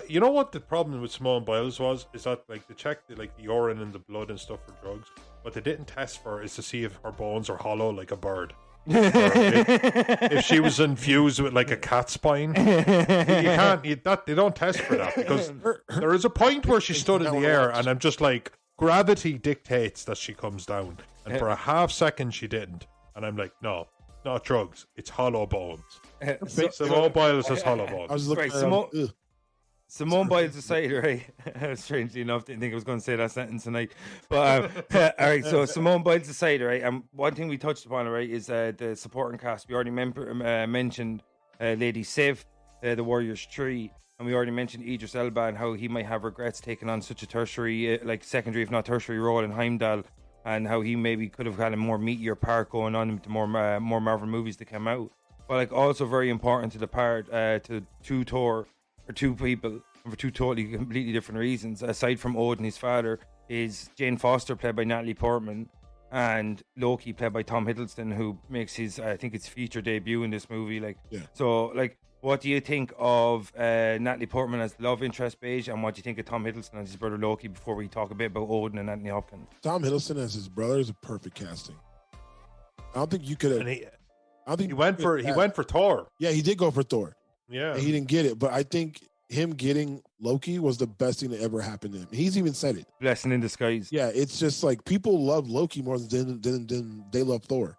You know what the problem with Simone Biles was? Is that like they checked the urine and the blood and stuff for drugs, but they didn't test for is to see if her bones are hollow like a bird. if she was infused with like a cat spine. They don't test for that because there is a point where she stood in the air and I'm just like, gravity dictates that she comes down, and for a half second she didn't, and I'm like, no, not drugs, it's hollow bones. Simone Biles has hollow bones. I was looking Simone Biles aside, right? Strangely enough, didn't think I was going to say that sentence tonight. But all right, so Simone Biles aside, right? One thing we touched upon, right, is the supporting cast. We already mentioned Lady Sif, the Warriors 3, and we already mentioned Idris Elba and how he might have regrets taking on such a tertiary, secondary if not tertiary role in Heimdall, and how he maybe could have had a more meteor part going on into more Marvel movies that came out. But also very important to the part to Thor. For two people, for two totally completely different reasons. Aside from Odin, his father, is Jane Foster, played by Natalie Portman, and Loki, played by Tom Hiddleston, who makes his, I think it's feature debut in this movie. So, what do you think of Natalie Portman as the love interest, Beige, and what do you think of Tom Hiddleston as his brother Loki? Before we talk a bit about Odin and Anthony Hopkins, Tom Hiddleston as his brother is a perfect casting. I don't think you could have. He went for Thor. Yeah, he did go for Thor. Yeah, and he didn't get it, but I think him getting Loki was the best thing that ever happened to him. He's even said it. Blessing in disguise. Yeah, it's just like people love Loki more than they love Thor.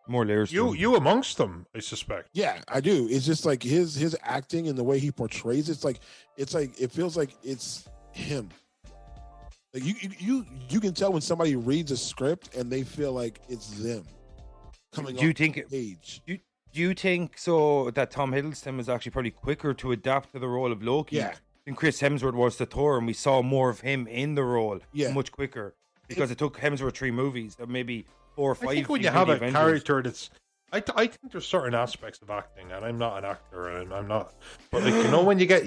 More layers. You amongst them, I suspect. Yeah, I do. It's just like his acting and the way he portrays it, it's like it feels like it's him. Like you can tell when somebody reads a script and they feel like it's them coming off the page. Do you think so that Tom Hiddleston was actually probably quicker to adapt to the role of Loki than Chris Hemsworth was to Thor, and we saw more of him in the role much quicker because it took Hemsworth 3 movies, or maybe 4 or 5. I think when you have a character that's I think there's certain aspects of acting, and I'm not an actor, and I'm not. But like when you get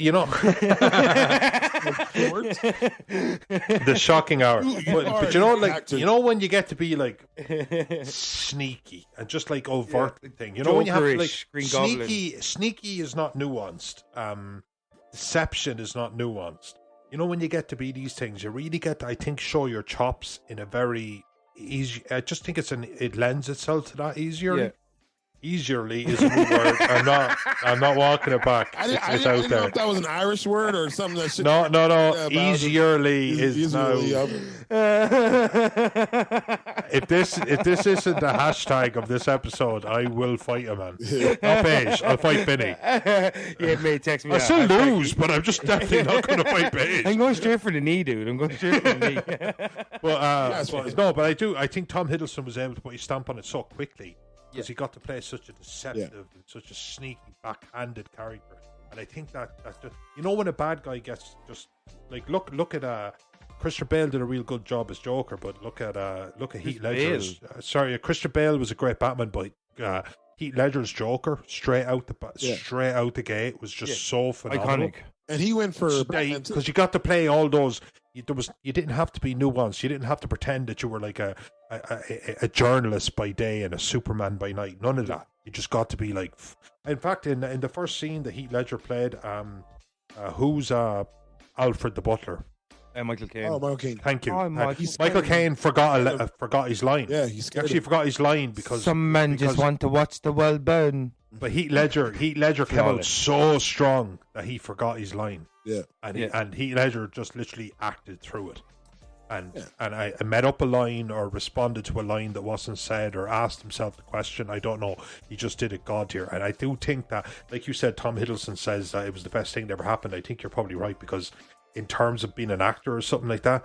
the shocking hour. But when you get to be like sneaky and just like overt thing. When you have to like sneaky is not nuanced. Deception is not nuanced. When you get to be these things, you really get to, I think, show your chops in a very easy. I just think it lends itself to that easier. Yeah. Easierly is a new word. I'm not walking it back. I didn't know if that was an Irish word or something that should. No. Easierly is now. If this isn't the hashtag of this episode, I will fight a man. Not Baish. I'll fight Vinny. Yeah, mate, text me. I still lose, but I'm just definitely not going to fight Baish. I'm going straight for the knee, dude. I'm going straight for the knee. But I think Tom Hiddleston was able to put his stamp on it so quickly. Because he got to play such a deceptive and such a sneaky, backhanded character, and I think that just, when a bad guy gets just like look at Christian Bale did a real good job as Joker, but look at Heath Ledger's. Christian Bale was a great Batman, but Heath Ledger's Joker straight out the gate was just so phenomenal. Iconic. And he went for because you got to play all those. You didn't have to be nuanced. You didn't have to pretend that you were like a journalist by day and a Superman by night. None of that. You just got to be like. In fact, in the first scene that Heath Ledger played, who's Alfred the Butler? Michael Caine. Oh, Michael Caine. Thank you. Michael Caine forgot his line. Yeah, he actually forgot his line because some men just want to watch the world burn. But Heath Ledger came out so strong that he forgot his line. Yeah, and Heath Ledger just literally acted through it, and I made up a line or responded to a line that wasn't said or asked himself the question. I don't know. He just did it God tier, and I do think that, like you said, Tom Hiddleston says that it was the best thing that ever happened. I think you're probably right, because in terms of being an actor or something like that,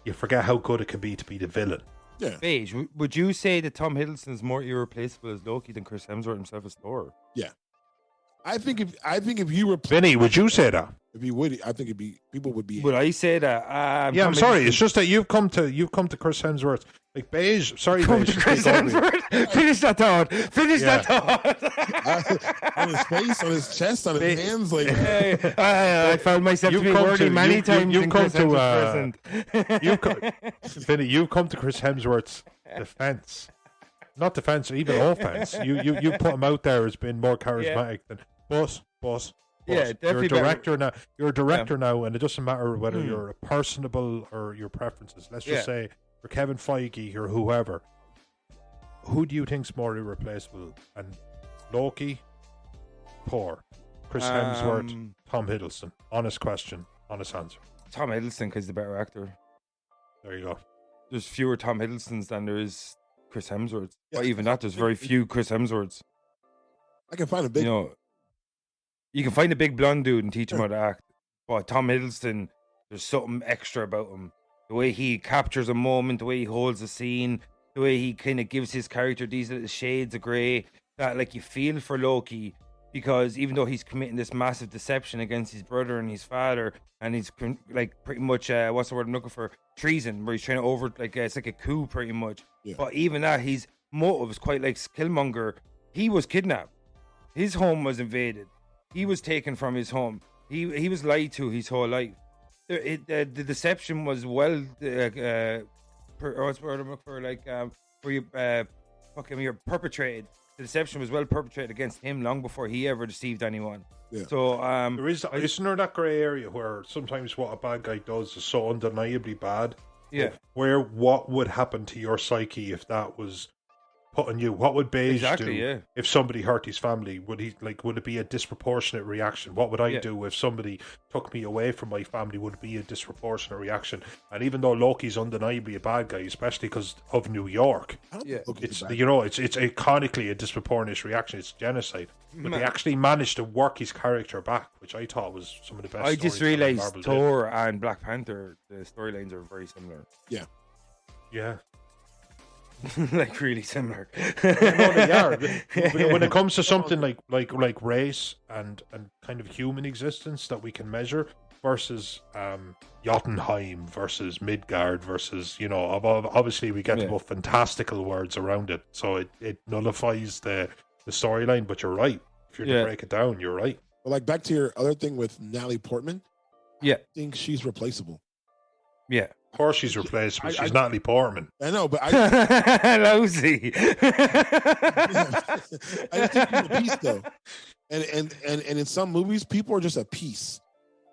you forget how good it can be to be the villain. Yeah. Baish, would you say that Tom Hiddleston is more irreplaceable as Loki than Chris Hemsworth himself as Thor? Yeah. I think if you replace Vinny, would you say that? If you would, I think people would be. Would I say that? I'm sorry. It's just that you've come to Chris Hemsworth. Like Baish, sorry, Baish. Chris Hemsworth. Finish that thought. That thought. On his face, on his chest, on his hands. Like I found myself to be wordy many times. You've come to Vinny. You've come to Chris Hemsworth's defense. Not defense, even offense. You put him out there as being more charismatic than boss. Yeah, definitely. You're a director now, and it doesn't matter whether you're a personable or your preferences. Let's just say for Kevin Feige or whoever. Who do you think's more irreplaceable? And Loki, Thor, Chris Hemsworth, Tom Hiddleston. Honest question, honest answer. Tom Hiddleston, because he's the better actor. There you go. There's fewer Tom Hiddlestons than there is Chris Hemsworth. But even that, there's very few Chris Hemsworths. I can find a big. You can find a big blonde dude and teach him how to act. But Tom Hiddleston, there's something extra about him. The way he captures a moment, the way he holds a scene, the way he kind of gives his character these little shades of grey that, like, you feel for Loki, because even though he's committing this massive deception against his brother and his father, and he's like pretty much what's the word I'm looking for? Treason, where he's trying to it's like a coup pretty much. Yeah. But even that, his motive is quite like Killmonger. He was kidnapped. His home was invaded. He was taken from his home. He was lied to his whole life. The deception was what's the word I'm looking for? Where you're perpetrated. The deception was well perpetrated against him long before he ever deceived anyone. Yeah. So isn't there that grey area where sometimes what a bad guy does is so undeniably bad? Yeah. Where what would happen to your psyche if that was put on you? What would Baish do if somebody hurt his family? Would it be a disproportionate reaction? What would I do if somebody took me away from my family? Would it be a disproportionate reaction? And even though Loki's undeniably a bad guy, especially because of New York, it's iconically a disproportionate reaction. It's genocide. But they actually managed to work his character back, which I thought was some of the best. I just realized Thor and Black Panther, the storylines are very similar. Yeah. Like really similar. They are. When it comes to something like race and kind of human existence that we can measure, versus Jotunheim versus Midgard versus, you know, obviously we get the most fantastical words around it, so it nullifies the storyline. But you're right. If you're to break it down, you're right. But like back to your other thing with Natalie Portman, I think she's replaceable. Yeah. Of course she's replaceable. She's Natalie Portman. I know, but Lousy. I think she's a piece though. And in some movies, people are just a piece.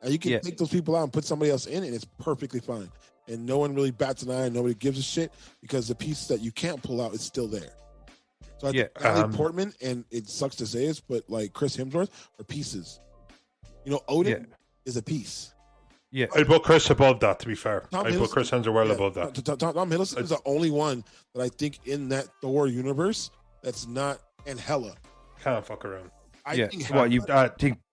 And you can take those people out and put somebody else in, and it's perfectly fine. And no one really bats an eye, and nobody gives a shit because the piece that you can't pull out is still there. So I think Natalie Portman, and it sucks to say this, but like Chris Hemsworth are pieces. You know, Odin is a piece. Yeah, I'd put Chris above that. To be fair, I'd put Chris Hemsworth well above that. Tom Hiddleston is the only one that I think in that Thor universe that's not, and Hela can't fuck around. I think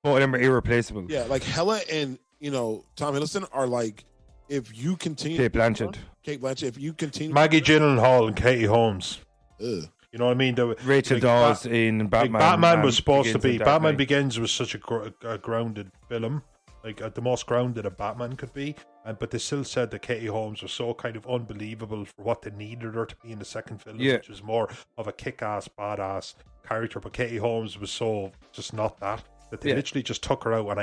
both of them are irreplaceable. Yeah, like Hela and Tom Hiddleston are like, if you continue. Kate Blanchett. If you continue. Maggie Gyllenhaal and Katie Holmes. Ugh. You know what I mean? Rachel Dawes in Batman. Like Batman was supposed to be. Batman Begins was such a grounded film, like the most grounded a Batman could be. But they still said that Katie Holmes was so kind of unbelievable for what they needed her to be in the second film, which was more of a kick-ass, badass character. But Katie Holmes was so just not that they literally just took her out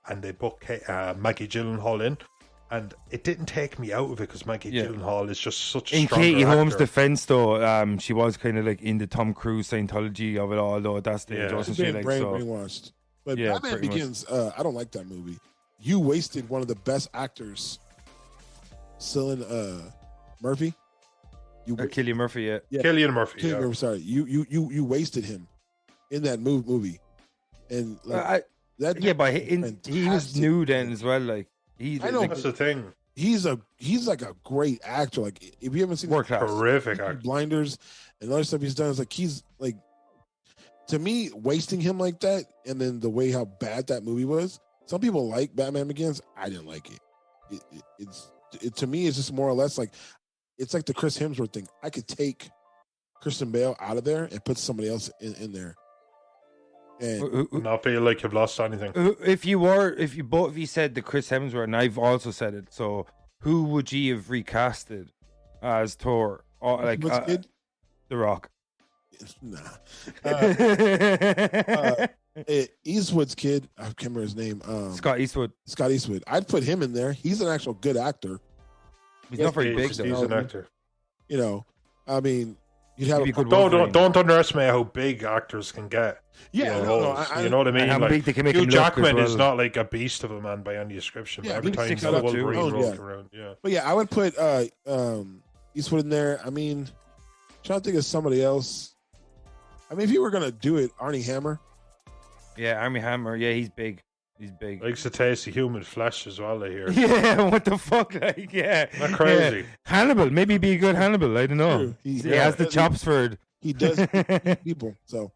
and they booked Maggie Gyllenhaal in. And it didn't take me out of it because Maggie Gyllenhaal is just such a in stronger Katie Holmes' actor. defense, though, she was kind of like in the Tom Cruise Scientology of it all, though at that stage, wasn't she? Like, brainwashed. But Batman Begins, I don't like that movie. You wasted one of the best actors, Cillian Murphy. Cillian Murphy, Cillian Murphy. Cillian Murphy, sorry. You wasted him in that movie, and like, but he was new then as well, like. I know that's the thing. He's like a great actor. Like if you haven't seen terrific actor, Blinders and other stuff he's done, it's like he's like, to me, wasting him like that, and then the way how bad that movie was. Some people like Batman Begins. I didn't like it. It to me, it's just more or less like it's like the Chris Hemsworth thing. I could take Christian Bale out of there and put somebody else in there. And not feel like you've lost anything. If you both of you said the Chris Hemsworth, and I've also said it, so who would you have recasted as Thor? Or like The Rock? Nah. Eastwood's kid, I can't remember his name. Scott Eastwood. Scott Eastwood. I'd put him in there. He's an actual good actor. He's not very big, though. He's an actor. You know, I mean, you'd have don't underestimate how big actors can get. Yeah, you know what I mean. How like, big they can make Hugh him Jackman look is not like a beast of a man by any description. Yeah, every time he's Wolverine rolls around, But yeah, I would put Eastwood in there. I mean, trying to think of somebody else. I mean, if you were gonna do it, Armie Hammer. Yeah, Armie Hammer. Yeah, he's big. He's big. Likes to taste the human flesh as well, I hear. Yeah, what the fuck? Like, yeah. Not crazy. Yeah. Hannibal. Maybe be a good Hannibal. I don't know. He has the chops for it. He does eat people. So,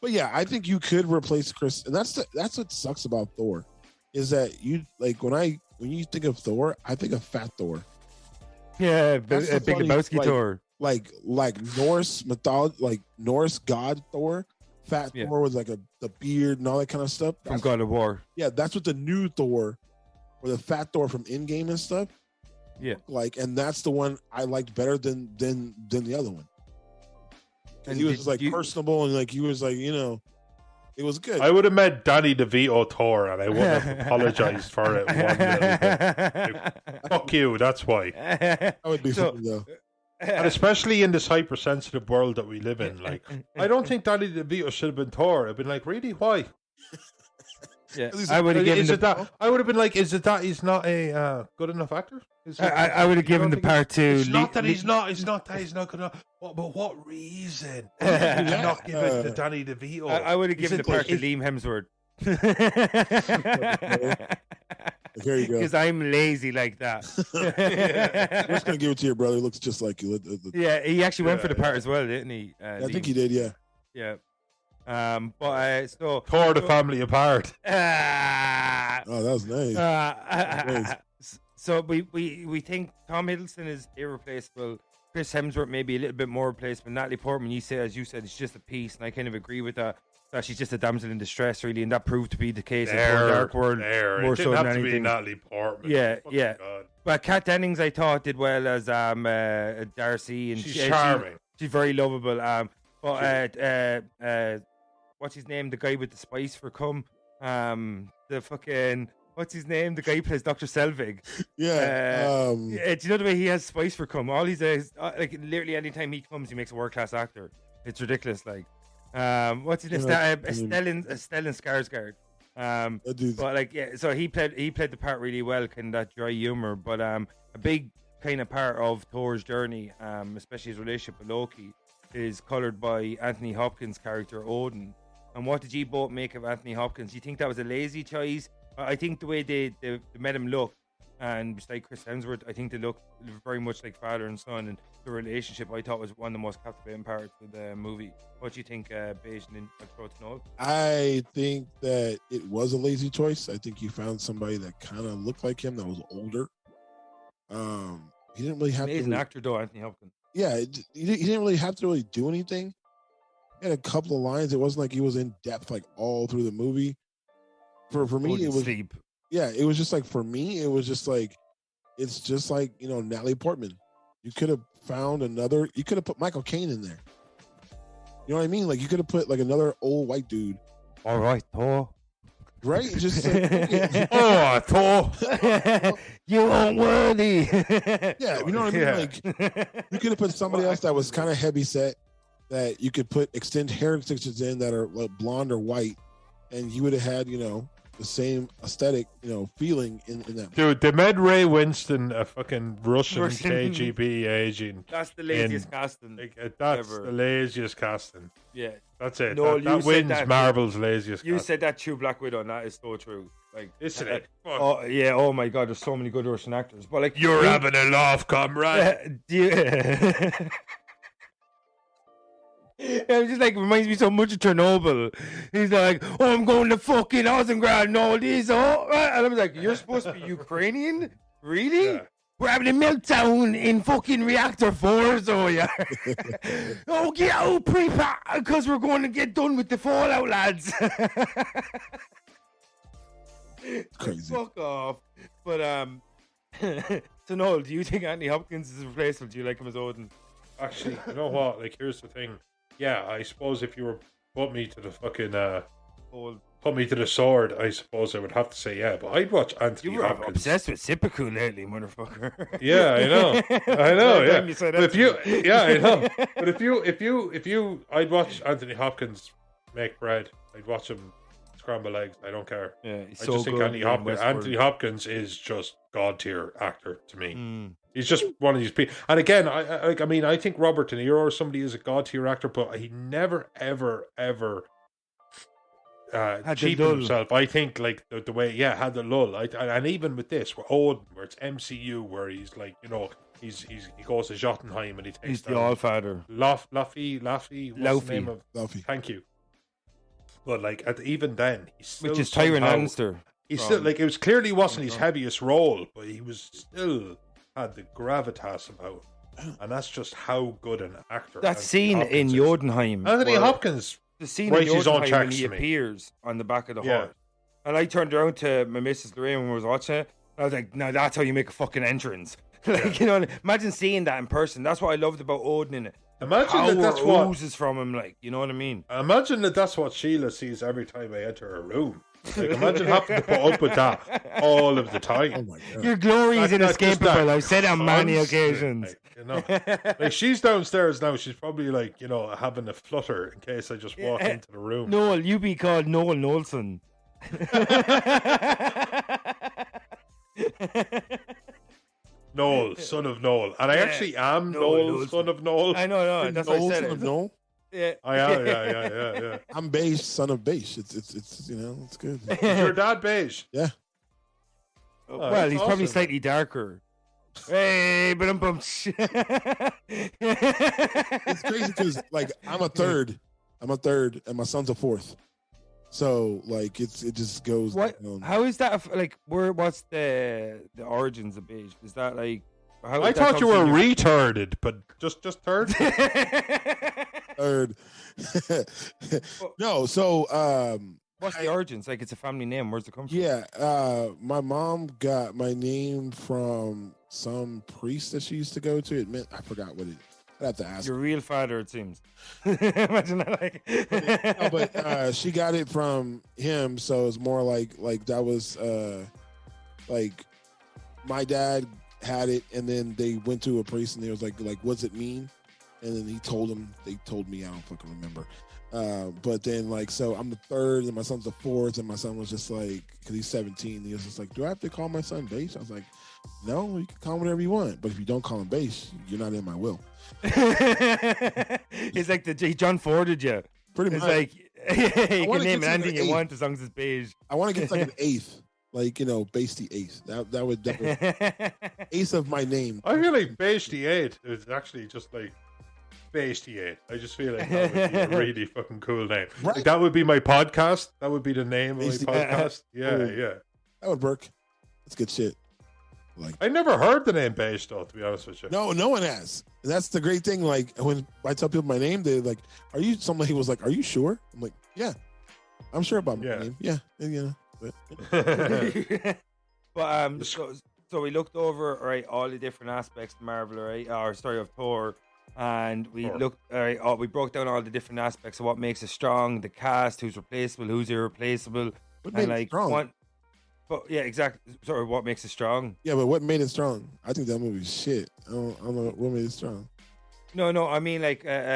but yeah, I think you could replace Chris, and that's what sucks about Thor, is that you like when you think of Thor, I think of Fat Thor. Yeah, Big Lebowski Thor. Like Norse mythology, like Norse god Thor. Fat Thor with like the beard and all that kind of stuff. From God of War. Yeah, that's what the new Thor, or the Fat Thor from Endgame and stuff. Yeah, like, and that's the one I liked better than the other one. And he was just like personable, and like he was like, you know, it was good. I would have met Danny DeVito Thor, and I wouldn't have apologized for it one little bit. Like, fuck you, that's why. That would be funny though. And especially in this hypersensitive world that we live in, like, I don't think Danny DeVito should have been Thor. I've been like, really, why? Yeah, I would have given. I would have been like, is it that he's not a good enough actor? I would have given the part to. It's not that he's not. It's not that he's not good enough. But what reason? Not give it to Danny DeVito. I would have given the part to Liam Hemsworth. There you go. Because I'm lazy like that. I'm just gonna give it to your brother. He looks just like you. Yeah, he actually went for the part as well, didn't he? I think he did. Yeah. Yeah. But so tore the family apart. Oh, that was nice. So we think Tom Hiddleston is irreplaceable. Chris Hemsworth maybe a little bit more replacement. Natalie Portman, as you said, it's just a piece, and I kind of agree with that. That she's just a damsel in distress, really, and that proved to be the case in Dark World. More so than anything. To be Natalie Portman. Yeah. God. But Kat Dennings, I thought, did well as Darcy, and she's charming. She's very lovable. But what's his name? The guy with the spice for cum. The fucking. What's his name? The guy who plays Dr. Selvig. Yeah. Do you know the way he has spice for cum? All he says, like literally anytime he comes, he makes a world-class actor. It's ridiculous. Like, what's his name? Stellan Skarsgård. But like, yeah, so he played the part really well, kind of that dry humor. But a big kind of part of Thor's journey, especially his relationship with Loki, is colored by Anthony Hopkins' character Odin. And what did you both make of Anthony Hopkins? Do you think that was a lazy choice? I think the way they made him look, and just like Chris Hemsworth, I think they look very much like father and son, and the relationship I thought was one of the most captivating parts of the movie. What do you think, Baish and Noel? I think that it was a lazy choice. I think you found somebody that kind of looked like him that was older. He didn't really have to. He's an actor, though, Anthony Hopkins. Yeah, he didn't really have to really do anything. He had a couple of lines. It wasn't like he was in depth like all through the movie. For me, it was sleep. Yeah, it was just like, for me, it was just like, it's just like, Natalie Portman. You could have found another. You could have put Michael Caine in there. You know what I mean? Like, you could have put like another old white dude. All right, Thor. Right? Just like, oh, Thor. You aren't worthy. Yeah, you know what I mean? Like, you could have put somebody else that was kind of heavy set, that you could extend hair extensions in that are like blonde or white, and you would have had, the same aesthetic, feeling in that. Dude, they made Ray Winston a fucking Russian KGB agent. That's the laziest casting. That's ever. The laziest casting. Yeah. That's it. No, that wins Marvel's laziest casting. You said that to Black Widow, and that is so true. Like, isn't it? Oh, yeah, oh my God, there's so many good Russian actors. But like, you're having a laugh, comrade. It just like reminds me so much of Chernobyl. He's like, oh, I'm going to fucking Asgard and all this. Oh, and I'm like, you're supposed to be Ukrainian? Really? Yeah. We're having a meltdown in fucking reactor 4, so yeah. Oh, get out, prepare, because we're going to get done with the fallout, lads. Crazy. Fuck off. But so Noel, do you think Anthony Hopkins is replaceable? Do you like him as Odin? Actually, you know what? Like, here's the thing. Yeah, I suppose if you were put me to the fucking put me to the sword, I suppose I would have to say yeah. But I'd watch Anthony Hopkins. You were obsessed with Sipiku lately, motherfucker. Yeah, I know. Yeah. But if you, yeah, I know. But if you, I'd watch Anthony Hopkins make bread. I'd watch him scramble eggs. I don't care. Yeah, I just think Anthony Hopkins is just god tier actor to me. He's just one of these people. And again, I think Robert De Niro or somebody is a god tier actor, but he never, ever, ever cheapened himself. I think like the way, had the lull. And even with this, where Odin, where it's MCU, where he's like, he goes to Jotunheim and he takes. He's the Allfather. Laffy. What's the name of Laffy? Thank you. But like even then, he's still, which is Tyrion Lannister. He's still like, it was clearly wasn't his heaviest role, but he was still had the gravitas about him. And that's just how good an actor. That scene in Jotunheim, Anthony Hopkins, the scene in Jotunheim when he appears on the back of the horse, and I turned around to my missus Lorraine when we was watching it. I was like, "No, that's how you make a fucking entrance." Like, imagine seeing that in person. That's what I loved about Odin in it. Imagine that's what oozes from him, like, you know what I mean? Imagine that's what Sheila sees every time I enter her room. Like, imagine having to put up with that all of the time. Oh my God. Your glory is inescapable. I've said on many occasions. Like she's downstairs now. She's probably like, having a flutter in case I just walk into the room. Noel, you be called Noel Nolson. Noel, son of Noel. And I actually am Noel, son of Noel. I know. That's what I said. Son of Noel? Yeah. I am, yeah. I'm Baish, son of Baish. It's good. Is your dad Baish? Yeah. Well, he's probably slightly darker. Hey, but I'm bummed. It's crazy because, like, I'm a third, and my son's a fourth. So, like, it just goes. What? How is that? Like, what's the origins of Baish? Is that like I thought you were retarded, but just third. Third. No, so what's the origins? Like, it's a family name. Where's it come from? Yeah, my mom got my name from some priest that she used to go to. It meant I forgot what it. I'd have to ask. Your real father, it seems. Imagine that. Like, no, but she got it from him, so it's more like that was like my dad had it, and then they went to a priest, and they was like, what's it mean? And then he told them. They told me. I don't fucking remember. But then, like, so I'm the third, and my son's the fourth, and my son was just like, because he's 17, he was just like, do I have to call my son Baish? I was like, no, you can call him whatever you want, but if you don't call him Baish, you're not in my will. It's like John Forded you. Pretty much. It's like, you can name anything you want as long as it's beige. I want to get like an eighth. Like, Baish the eighth. That would definitely eighth of my name. I feel like Baish the eighth is actually just like Baish the eighth. I just feel like that would be a really fucking cool name. Right. Like, that would be my podcast. That would be the name of my podcast. Yeah. That would work. That's good shit. Like, I never heard the name Baish though, to be honest with you. No one has. And that's the great thing. Like, when I tell people my name, they're like, somebody was like, are you sure? I'm like, yeah, I'm sure about my name. Yeah. But so we looked over all the different aspects of Marvel, or story of Thor, and we we broke down all the different aspects of what makes it strong, the cast, who's replaceable, who's irreplaceable, what made it strong? But yeah, exactly. Sort of what makes it strong. Yeah, but what made it strong? I think that movie's shit. I don't know what made it strong. No, I mean, like, well,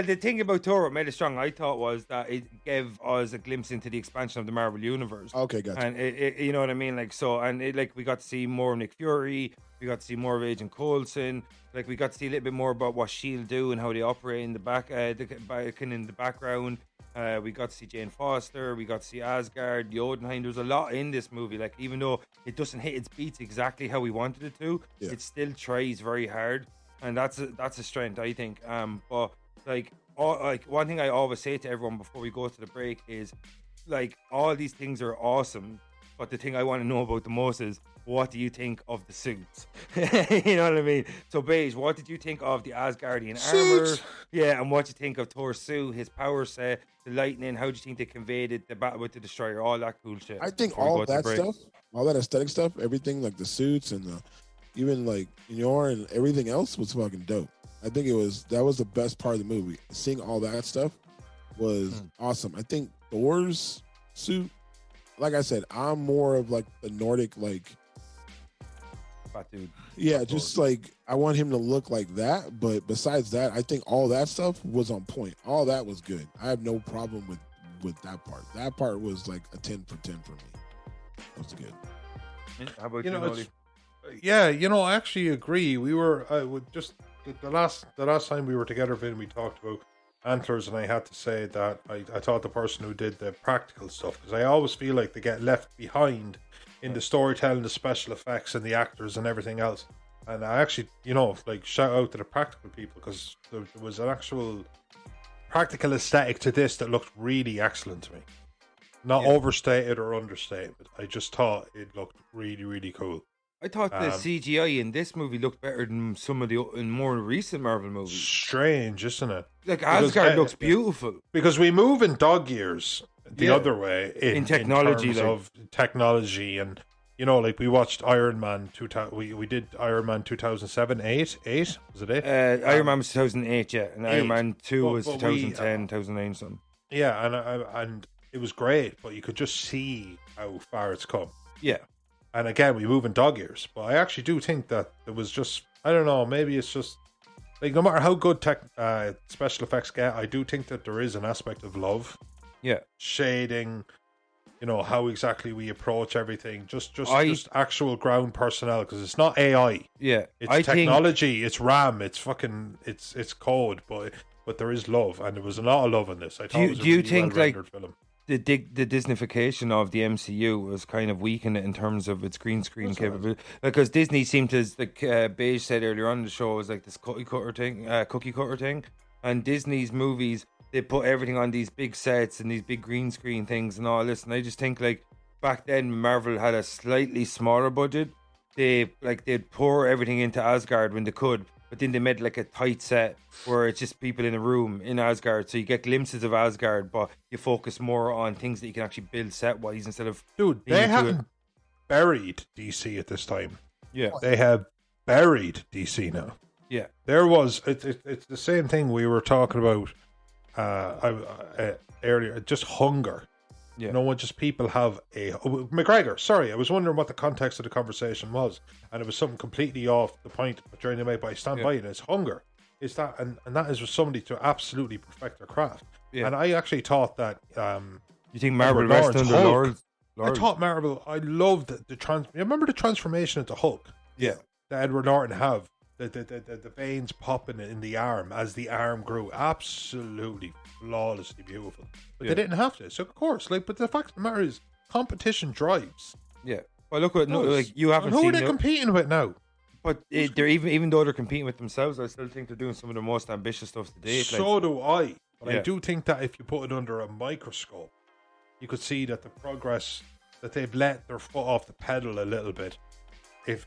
the thing about Thor, what made it strong, I thought, was that it gave us a glimpse into the expansion of the Marvel Universe. Okay, gotcha. And you know what I mean? Like, so, and we got to see more of Nick Fury, we got to see more of Agent Coulson, like, we got to see a little bit more about what S.H.I.E.L.D. do and how they operate in the in the background. We got to see Jane Foster, we got to see Asgard, Jotunheim. There's a lot in this movie. Like, even though it doesn't hit its beats exactly how we wanted it to, it still tries very hard, and that's a strength, I think. But like one thing I always say to everyone before we go to the break is, like, all these things are awesome, but the thing I want to know about the most is, what do you think of the suits? You know what I mean? So, Baish, what did you think of the Asgardian armor? Yeah, and what do you think of Thor's suit, his power set, the lightning? How do you think they conveyed it, the battle with the Destroyer, all that cool shit? I think all that stuff, all that aesthetic stuff, everything, like the suits and even like Yor and everything else was fucking dope. I think that was the best part of the movie. Seeing all that stuff was awesome. I think Thor's suit, like I said, I'm more of like the Nordic, like, dude. Yeah, just like I want him to look like that. But besides that, I think all that stuff was on point. All that was good. I have no problem with that part. That part was like a 10 for 10 for me. That was good. How about you, Nolly? Yeah, I actually agree. We were just the last time we were together, Vin, we talked about Antlers, and I had to say that I thought the person who did the practical stuff, because I always feel like they get left behind in the storytelling, the special effects, and the actors and everything else. And I actually, like, shout out to the practical people, because there was an actual practical aesthetic to this that looked really excellent to me. Not overstated or understated. I just thought it looked really, really cool. I thought the CGI in this movie looked better than some of the more recent Marvel movies. Strange, isn't it? Like, Asgard looks beautiful. Because we move in dog years the other way in technology, in terms of technology, and like we watched Iron Man. We did Iron Man 2007, 8 was it 8? Iron Man was 2008, yeah, and Iron Man 2 was 2010, 2009, something. Yeah, and it was great, but you could just see how far it's come. Yeah. And again, we move in dog years, but I actually do think that there was just, I don't know, maybe it's just like, no matter how good special effects get, I do think that there is an aspect of love. Yeah. Shading, how exactly we approach everything, just actual ground personnel, because it's not AI. Yeah. It's technology, it's RAM, it's fucking, it's code, but there is love, and there was a lot of love in this. I thought it was a really well-rendered film. The Disneyfication of the MCU was kind of weakened in terms of its green screen capability, because Disney seemed to, like Baish said earlier on the show, was like this cookie cutter thing, and Disney's movies, they put everything on these big sets and these big green screen things and all this, and I just think, like, back then Marvel had a slightly smaller budget, they'd pour everything into Asgard when they could, but then they made like a tight set where it's just people in a room in Asgard, so you get glimpses of Asgard, but you focus more on things that you can actually build set wise instead of they haven't buried DC at this time. Yeah, they have buried DC now. Yeah, there was it's the same thing we were talking about earlier, just hunger. Yeah. No one, just people have McGregor. Sorry, I was wondering what the context of the conversation was, and it was something completely off the point during the night. But I stand by it. It's hunger. Is that and that is for somebody to absolutely perfect their craft. Yeah. And I actually thought that. You think Marvel rest under Lawrence? I thought Marvel. I loved the remember the transformation into Hulk? Yeah. That Edward Norton have the veins popping in the arm as the arm grew. Absolutely flawlessly beautiful. But they didn't have to. So of course, but the fact of the matter is, competition drives. Yeah. Well, look, you haven't. Who are they competing with now? But they're even though they're competing with themselves, I still think they're doing some of the most ambitious stuff to date. So do I. But I do think that if you put it under a microscope, you could see that the progress that they've let their foot off the pedal a little bit. If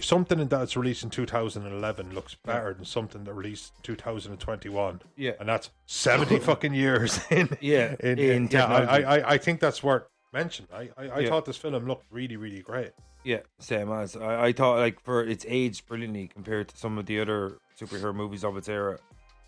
something that's released in 2011 looks better than something that released in 2021, and that's 70 fucking years in I think that's worth mentioning. I thought this film looked really, really great. Yeah, same as I thought. For its aged brilliantly compared to some of the other superhero movies of its era.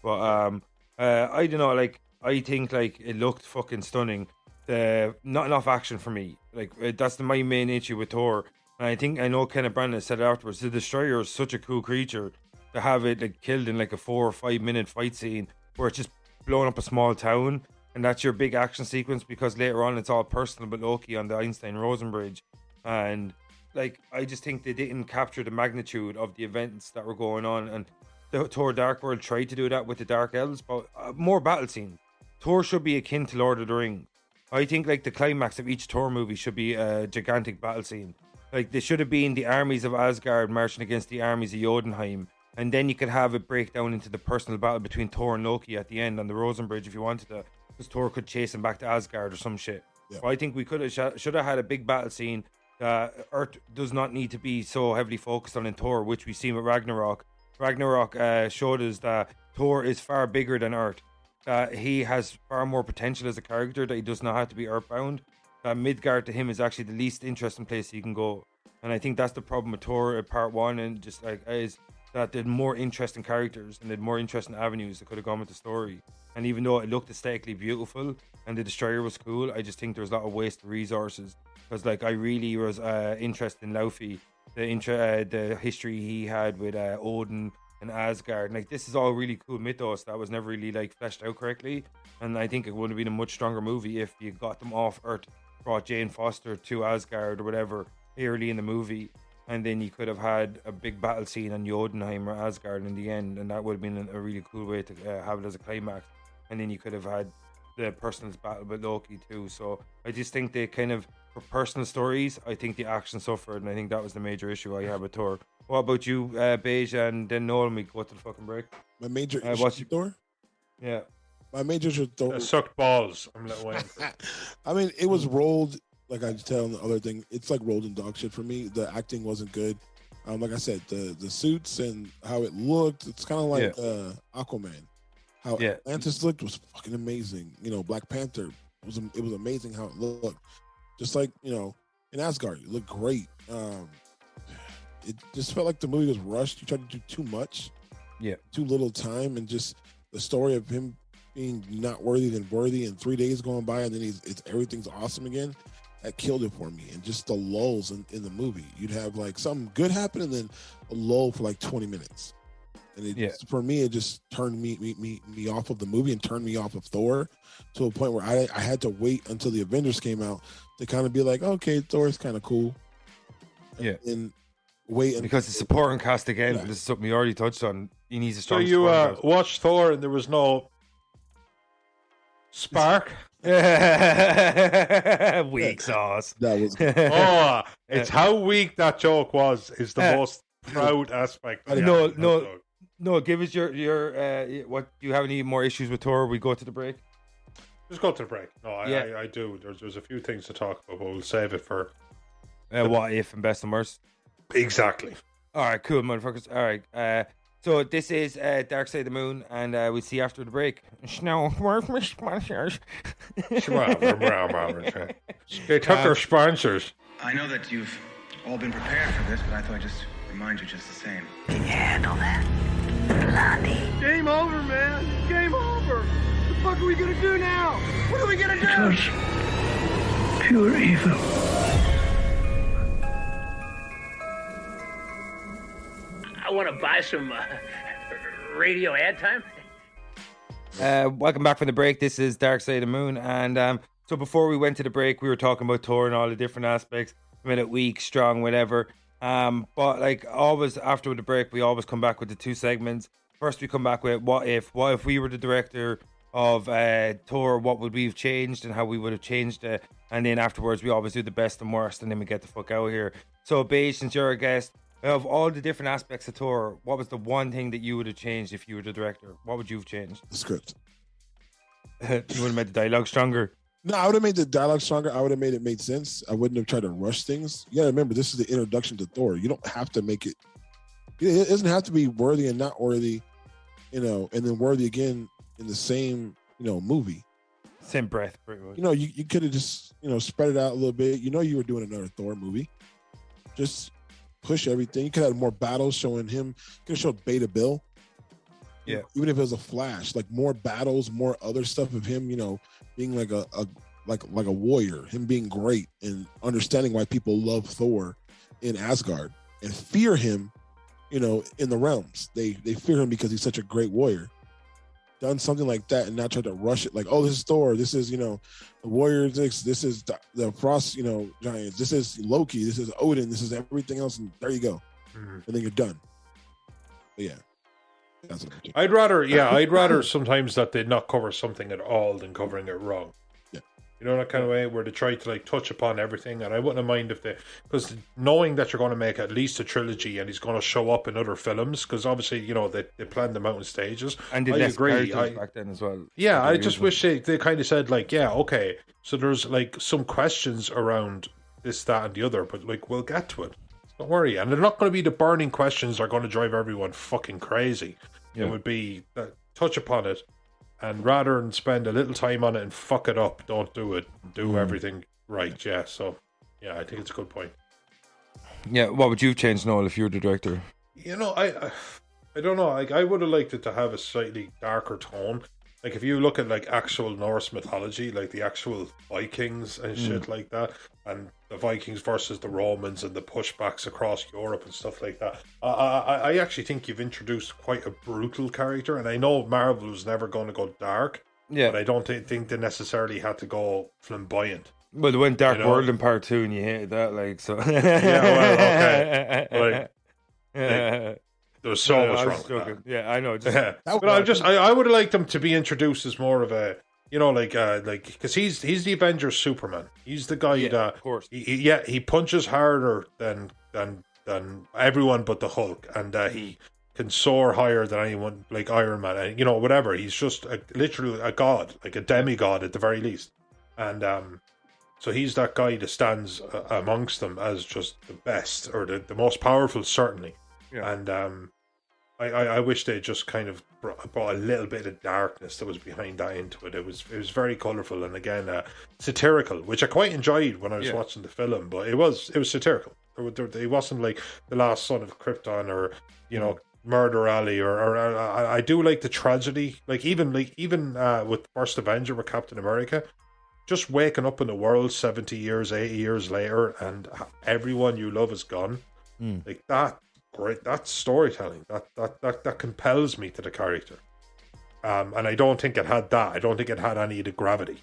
But I don't know. I think it looked fucking stunning. Not enough action for me. That's my main issue with Thor. And I know Kenneth Branagh said it afterwards. The Destroyer is such a cool creature to have it killed in a 4 or 5 minute fight scene where it's just blowing up a small town, and that's your big action sequence, because later on it's all personal but Loki on the Einstein-Rosen bridge. And I just think they didn't capture the magnitude of the events that were going on. And the Thor Dark World tried to do that with the Dark Elves, but more battle scene. Thor should be akin to Lord of the Rings. I think the climax of each Thor movie should be a gigantic battle scene. They should have been the armies of Asgard marching against the armies of Jotunheim, and then you could have it break down into the personal battle between Thor and Loki at the end on the Rosen Bridge if you wanted to, because Thor could chase him back to Asgard or some shit. Yeah. So I think we should have had a big battle scene that Earth does not need to be so heavily focused on in Thor, which we've seen with Ragnarok. Ragnarok showed us that Thor is far bigger than Earth, that he has far more potential as a character, that he does not have to be earthbound. Midgard to him is actually the least interesting place he can go, and I think that's the problem with Thor Part 1, and just is that there's more interesting characters and there's more interesting avenues that could have gone with the story. And even though it looked aesthetically beautiful and the Destroyer was cool, I just think there's a lot of wasted resources, because I really was interested in Laufey, the history he had with Odin and Asgard, and this is all really cool mythos that was never really fleshed out correctly. And I think it would have been a much stronger movie if you got them off Earth, brought Jane Foster to Asgard or whatever early in the movie, and then you could have had a big battle scene on Jotunheim or Asgard in the end, and that would have been a really cool way to have it as a climax. And then you could have had the personal battle with Loki too. So I just think they for personal stories, I think the action suffered, and I think that was the major issue I had with Thor. What about you, Baish, and then Noel, and we go to the fucking break? My major issue with Thor? Yeah. My major issue with Thor... sucked balls. I'm not waiting. I mean, it was rolled, like I was telling the other thing, it's rolled in dog shit for me. The acting wasn't good. Like I said, the suits and how it looked, it's kind of like Aquaman. How Atlantis looked was fucking amazing. Black Panther, it was amazing how it looked. Just in Asgard, it looked great. It just felt like the movie was rushed. You tried to do too much, too little time, and just the story of him being not worthy than worthy, and 3 days going by, and then everything's awesome again. That killed it for me. And just the lulls in the movie, you'd have something good happen, and then a lull for 20 minutes. And for me, it just turned me off of the movie and turned me off of Thor to a point where I had to wait until the Avengers came out to kind of be okay, Thor's kind of cool. And wait, because the supporting cast again. This is something we already touched on. He needs a strong. So you watched Thor and there was no spark. Weak sauce. That was good. It's how weak that joke was is the most proud aspect. No. Give us your what. Do you have any more issues with Thor? We go to the break. Just go to the break. No, I do. There's a few things to talk about, but we'll save it for what if and best and worst. Exactly. All right, cool, motherfuckers. All right. So this is Dark Side of the Moon, and we'll see you after the break. No, where's my sponsors? They took our sponsors. I know that you've all been prepared for this, but I thought I'd just remind you just the same. Can you handle that, Blondie? Game over, man. Game over. What the fuck are we gonna do now? What are we gonna do? It was pure evil. I want to buy some radio ad time. Welcome back from the break. This is Dark Side of the Moon, and so before we went to the break, we were talking about Thor and all the different aspects, minute, weak, strong, whatever. But like always, after the break, we always come back with the two segments. First, we come back with what if we were the director of Thor, what would we have changed and how we would have changed it, and then afterwards, we always do the best and worst, and then we get the fuck out of here. So, Baish, since you're a guest, of all the different aspects of Thor, what was the one thing that you would have changed if you were the director? What would you have changed? The script. You would have made the dialogue stronger. No, I would have made the dialogue stronger. I would have made it make sense. I wouldn't have tried to rush things. You gotta remember, this is the introduction to Thor. You don't have to make it. It doesn't have to be worthy and not worthy, and then worthy again in the same, movie. Same breath, pretty much. You could have just, spread it out a little bit. You were doing another Thor movie. Just push everything. You could have more battles showing him. You could have showed Beta Bill. Yeah. Even if it was a flash, like more battles, more other stuff of him, being like a warrior, him being great and understanding why people love Thor in Asgard and fear him, in the realms. They fear him because he's such a great warrior. Done something like that and not try to rush it. Like, oh, this is Thor. This is, the Warriors. This is the Frost, giants. This is Loki. This is Odin. This is everything else. And there you go. And then you're done. But yeah. That's what I'd rather sometimes that they not cover something at all than covering it wrong. Yeah. That kind of way where they try to like touch upon everything, and I wouldn't mind if because knowing that you're going to make at least a trilogy and he's going to show up in other films, because obviously they planned them out in stages. And did less characters back then as well. Yeah, I just wish they kind of said like, yeah, okay, so there's like some questions around this, that, and the other, but like we'll get to it. Don't worry, and they're not going to be the burning questions that are going to drive everyone fucking crazy. Yeah. It would be touch upon it, and rather than spend a little time on it and fuck it up, don't do it. Do everything right. Yeah. So, yeah, I think it's a good point. Yeah. What would you change, Noel, if you were the director? I don't know. Like, I would have liked it to have a slightly darker tone. Like, if you look at like actual Norse mythology, like the actual Vikings and shit like that, and the Vikings versus the Romans and the pushbacks across Europe and stuff like that, I actually think you've introduced quite a brutal character. And I know Marvel was never going to go dark, but I don't think they necessarily had to go flamboyant. Well, they went Dark World in part 2, and you hated that, like, so. Yeah, well, okay. Like, there was so much wrong with that. Yeah, I know. But I would have liked them to be introduced as more of a, because he's the Avengers Superman. He's the guy that, of course. He punches harder than everyone but the Hulk, and he can soar higher than anyone, like Iron Man, and whatever. He's just literally a god, like a demigod at the very least, and so he's that guy that stands amongst them as just the best or the most powerful, certainly. Yeah. And I wish they just kind of brought a little bit of darkness that was behind that into it. It was very colourful and again satirical, which I quite enjoyed when I was watching the film. But it was satirical. It wasn't like The Last Son of Krypton or Murder Alley or I do like the tragedy. Like even with First Avenger with Captain America, just waking up in the world 70 years, 80 years later, and everyone you love is gone. Like that. Great, that's storytelling. That compels me to the character, and I don't think it had that. I don't think it had any of the gravity.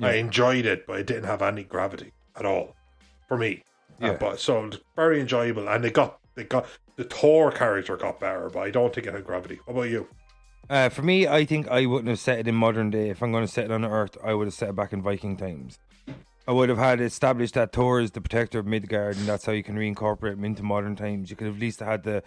I enjoyed it, but it didn't have any gravity at all for me. But so very enjoyable, and they got the Thor character got better, but I don't think it had gravity. What about you? For me, I think I wouldn't have set it in modern day. If I'm going to set it on Earth, I would have set it back in Viking times. I would have had established that Thor is the protector of Midgard, and that's how you can reincorporate him into modern times. You could have at least had the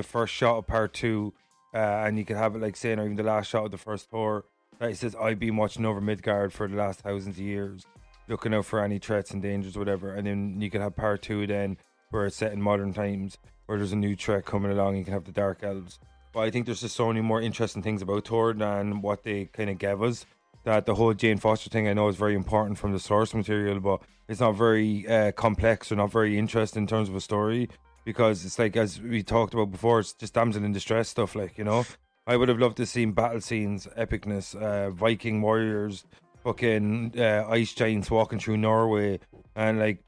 first shot of part 2, and you could have it like saying, or even the last shot of the first Thor. That he says, "I've been watching over Midgard for the last thousands of years, looking out for any threats and dangers, or whatever." And then you could have part 2 then, where it's set in modern times, where there's a new Trek coming along, you can have the Dark Elves. But I think there's just so many more interesting things about Thor than what they kind of gave us. That the whole Jane Foster thing I know is very important from the source material, but it's not very complex or not very interesting in terms of a story, because it's like, as we talked about before, it's just damsel in distress stuff, like, you know. I would have loved to see battle scenes, epicness, Viking warriors, fucking ice giants walking through Norway, and like,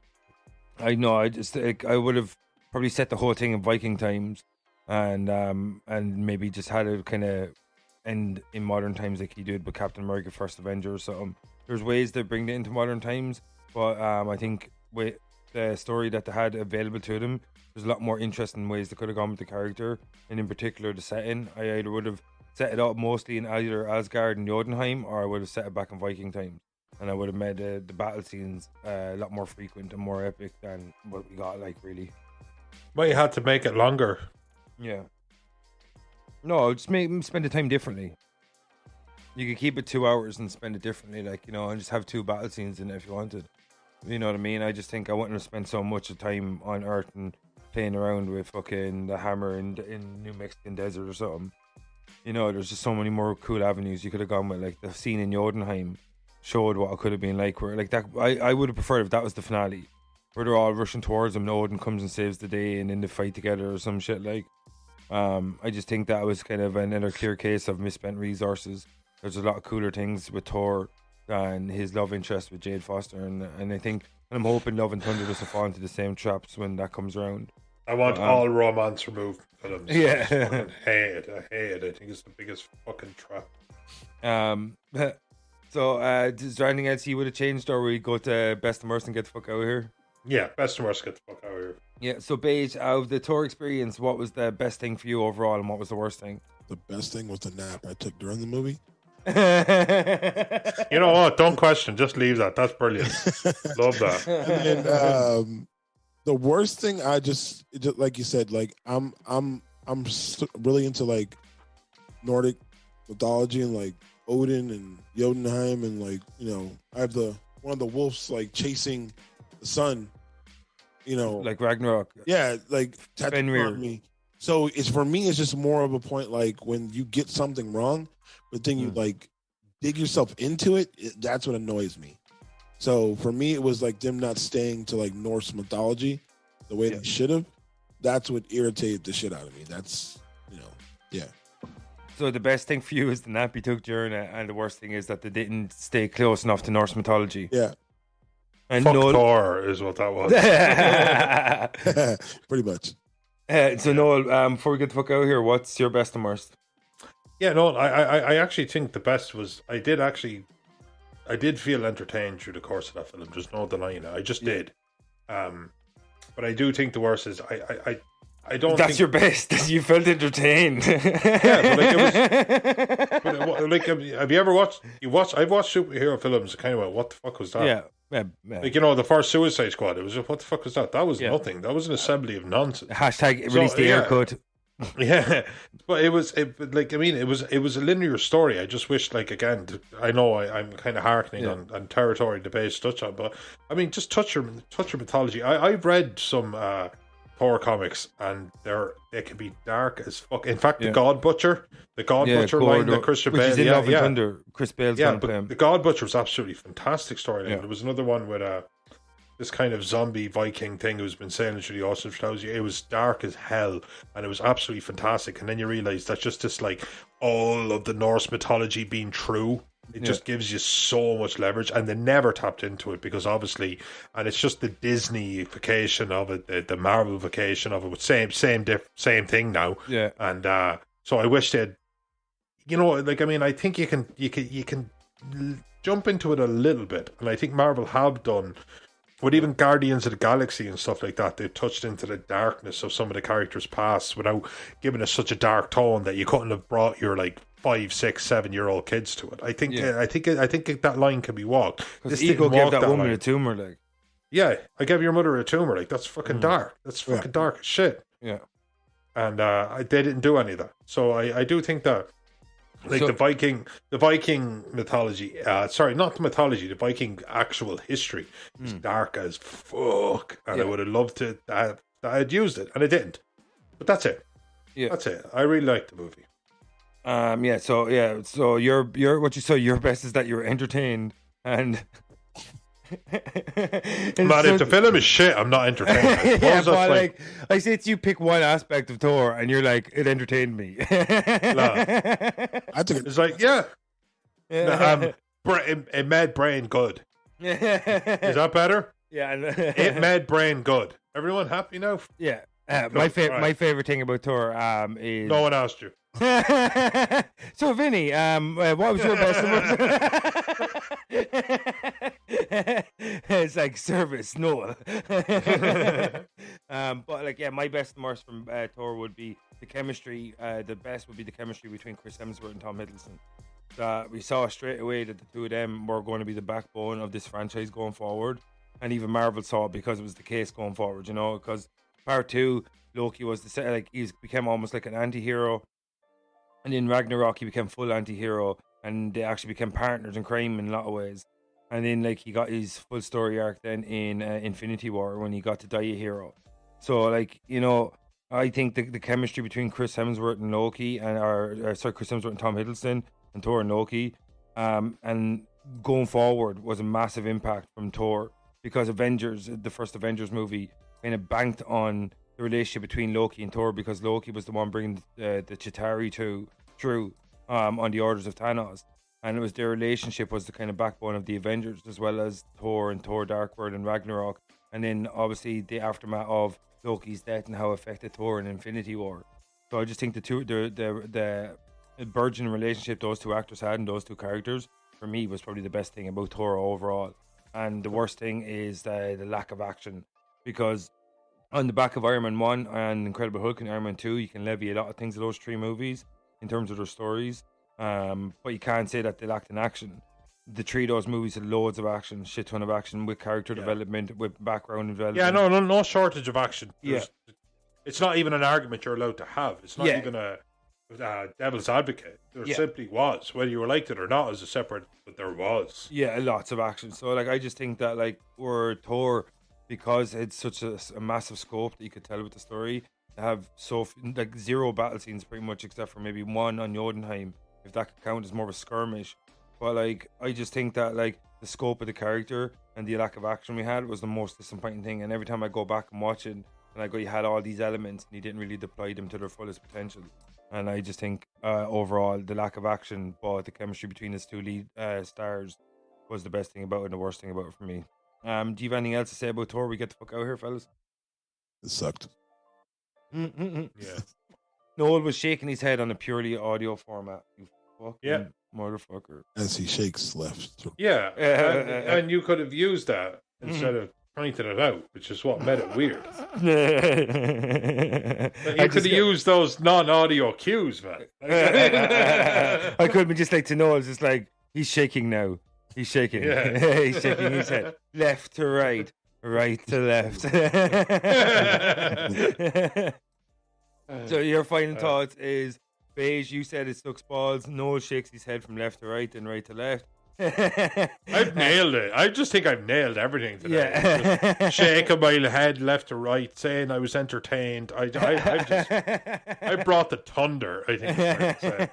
I know, I just like, I would have probably set the whole thing in Viking times, and maybe just had it kind of end in modern times like he did with Captain America: First Avenger or something. There's ways to bring it into modern times, but I think with the story that they had available to them, there's a lot more interesting ways they could have gone with the character, and in particular the setting. I either would have set it up mostly in either Asgard and Jotunheim, or I would have set it back in Viking times, and I would have made the battle scenes a lot more frequent and more epic than what we got, like, really. Well, you had to make it longer. Yeah. No, just spend the time differently. You could keep it 2 hours and spend it differently, like, you know, and just have 2 battle scenes in it if you wanted. You know what I mean? I just think I wouldn't have spent so much of time on Earth and playing around with fucking the hammer in New Mexican desert or something. You know, there's just so many more cool avenues you could have gone with. Like the scene in Jotunheim showed what it could have been like. Where like that, I would have preferred if that was the finale, where they're all rushing towards him and Odin comes and saves the day and then they fight together or some shit like. I just think that was kind of another clear case of misspent resources. There's a lot of cooler things with Thor than his love interest with Jade Foster, and I think, and I'm hoping Love and Thunder doesn't fall into the same traps when that comes around. I want all romance removed from films. Yeah. I hate it. I think it's the biggest fucking trap. So, is there anything else you would have changed, or we go to best and worst and get the fuck out of here? Yeah, best and worst, get the fuck out of here. Yeah, so Baish, out of the Thor experience, what was the best thing for you overall, and what was the worst thing? The best thing was the nap I took during the movie. You know what? Don't question. Just leave that. That's brilliant. Love that. And then, the worst thing, I just like you said, like I'm really into like Nordic mythology and like Odin and Jotunheim, and like, you know, I have one of the wolves like chasing the sun, you know, like Ragnarok. Yeah, like tattooed Fenrir. on me. So it's, for me, it's just more of a point like when you get something wrong, but then you like dig yourself into it. That's what annoys me. So for me, it was like them not staying to like Norse mythology the way they should have. That's what irritated the shit out of me. That's, you know, yeah. So the best thing for you is the nap you took during it, and the worst thing is that they didn't stay close enough to Norse mythology. Yeah. And Fuck Noel... Thor is what that was. Pretty much. So Noel, before we get the fuck out of here, what's your best and worst? Yeah, no, I actually think the best was, I did feel entertained through the course of that film. There's no denying it. I just did. But I do think the worst is I don't. That's your best. You felt entertained. Yeah, but like, have you ever watched? I've watched superhero films. Kind of went, what the fuck was that? Yeah. Like, you know, the first Suicide Squad. It was just, what the fuck was that? That was nothing. That was an assembly of nonsense. Hashtag release the air cut. Yeah, but it was a linear story. I just wish, like, again, I know I'm kind of harkening on territory the base touch on, but I mean, just touch your mythology. I've read some Thor comics, and they can be dark as fuck. In fact, the God Butcher line that Christian Bale, which is in Love and Thunder, Chris Bale's but the God Butcher was absolutely fantastic storyline. There was another one with this kind of zombie Viking thing who's been sailing through the ocean for thousands of years. It was dark as hell, and it was absolutely fantastic. And then you realize that's just this, like, all of the Norse mythology being true. It just gives you so much leverage, and they never tapped into it because obviously, and it's just the Disney-fication of it, the Marvel-fication of it, with same thing now. Yeah, and so I wish they'd, you know, like, I mean, I think you can jump into it a little bit, and I think Marvel have done. With even Guardians of the Galaxy and stuff like that, they've touched into the darkness of some of the characters' past without giving us such a dark tone that you couldn't have brought your, like, 5, 6, 7-year-old kids to it. I think that line can be walked. Because Ego gave that woman a tumor, like. Yeah, I gave your mother a tumor. Like, that's fucking dark. That's fucking dark as shit. Yeah, and they didn't do any of that. So I do think that. Like, the Viking mythology, sorry, not the mythology, the Viking actual history is dark as fuck, and I would have loved to that I had used it, and I didn't. But that's it. Yeah, that's it. I really liked the movie. So your what you saw. Your best is that you were entertained and. Man, if the film is shit, I'm not entertained. Yeah, but like I say, you pick one aspect of Thor, and you're like, it entertained me. I think it's like, it made brain good. Is that better? Yeah, it made brain good. Everyone happy now? Yeah. My favorite thing about Thor is no one asked you. So Vinny, what was your best It's like service, Noel. But like, my best and worst from Thor would be the chemistry. The best would be the chemistry between Chris Hemsworth and Tom Hiddleston. We saw straight away that the two of them were going to be the backbone of this franchise going forward, and even Marvel saw it because it was the case going forward. Because part 2, Loki was he became almost like an anti-hero. And in Ragnarok, he became full anti-hero, and they actually became partners in crime in a lot of ways. And then, he got his full story arc then in Infinity War when he got to die a hero. So, I think the chemistry between Chris Hemsworth and Loki, Chris Hemsworth and Tom Hiddleston, and Thor and Loki, and going forward was a massive impact from Thor, because the first Avengers movie, kind of banked on the relationship between Loki and Thor, because Loki was the one bringing the Chitauri through on the orders of Thanos, and it was their relationship was the kind of backbone of the Avengers, as well as Thor and Thor Dark World and Ragnarok, and then obviously the aftermath of Loki's death and how it affected Thor in Infinity War. So I just think the burgeoning relationship those two actors had and those two characters, for me, was probably the best thing about Thor overall. And the worst thing is the lack of action, because on the back of Iron Man 1 and Incredible Hulk and Iron Man 2, you can levy a lot of things of those 3 movies in terms of their stories. But you can't say that they lacked in action. The 3 of those movies had loads of action, shit ton of action, with character development, with background development. Yeah, no shortage of action. It's not even an argument you're allowed to have. It's not even a devil's advocate. There simply was. Whether you liked it or not is a separate, but there was. Yeah, lots of action. So, I just think that, we're Thor, because it's such a massive scope that you could tell with the story, to have zero battle scenes pretty much, except for maybe one on Jotunheim, if that could count as more of a skirmish. But I just think that the scope of the character and the lack of action we had was the most disappointing thing. And every time I go back and watch it, and I go, you had all these elements and you didn't really deploy them to their fullest potential. And I just think overall the lack of action, but the chemistry between his two lead stars was the best thing about it and the worst thing about it for me. Do you have anything else to say about Thor? We get the fuck out of here, fellas. It sucked. Yeah. Noel was shaking his head on a purely audio format. You fucking motherfucker. As he shakes left. Yeah. And you could have used that instead of pointing it out, which is what made it weird. You could have used those non-audio cues, man. I could be just to Noel, just he's shaking now. He's shaking. Yeah. He's shaking his head. Left to right. Right to left. So your final thoughts is, Baish, you said it sucks balls. Noel shakes his head from left to right and right to left. I've nailed it. I just think I've nailed everything today. Just shaking my head left to right, saying I was entertained. I brought the thunder, I think it's fair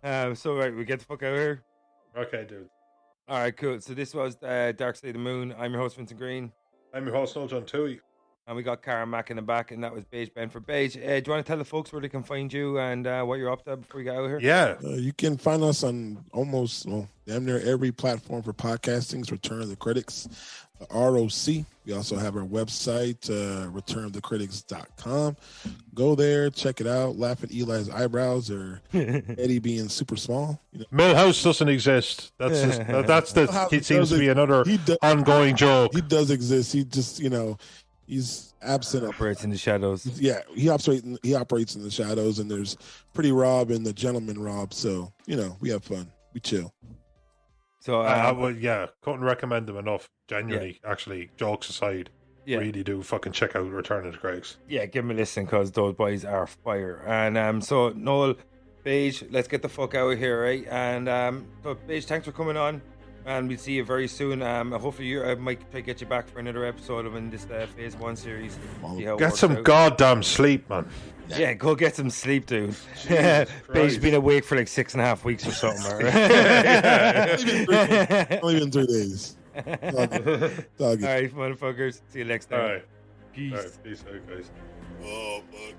to say. So right, we get the fuck out of here. Okay, dude. All right, cool. So this was Dark Side of the Moon. I'm your host, Vincent Green. I'm your host, Noel John Toohey. And we got Karen Mack in the back, and that was Baish Benford. Baish, do you want to tell the folks where they can find you and what you're up to before we get out of here? Yeah. You can find us on damn near every platform for podcasting. Return of the Critics, ROC. We also have our website, returnofthecritics.com. Go there, check it out, laugh at Eli's eyebrows or Eddie being super small. Millhouse doesn't exist. He seems to be another ongoing joke. He does exist. He just, he's absent. Operates in the shadows. Yeah, he operates in the shadows, and there's Pretty Rob and the Gentleman Rob. So, we have fun. We chill. So, couldn't recommend them enough. Genuinely, actually, jokes aside, really do fucking check out Return of the Critics. Yeah, give them a listen because those boys are fire. And so, Noel, Baish, let's get the fuck out of here, right? And so, Baish, thanks for coming on. and we'll see you very soon. Hopefully, I might try to get you back for another episode of in this Phase 1 series. Get some goddamn sleep, man. Yeah, go get some sleep, dude. Baish been awake for like 6.5 weeks or something. Only been 3 days. Dog. All right, motherfuckers. See you next time. All right. Peace out, guys. Oh, fuck.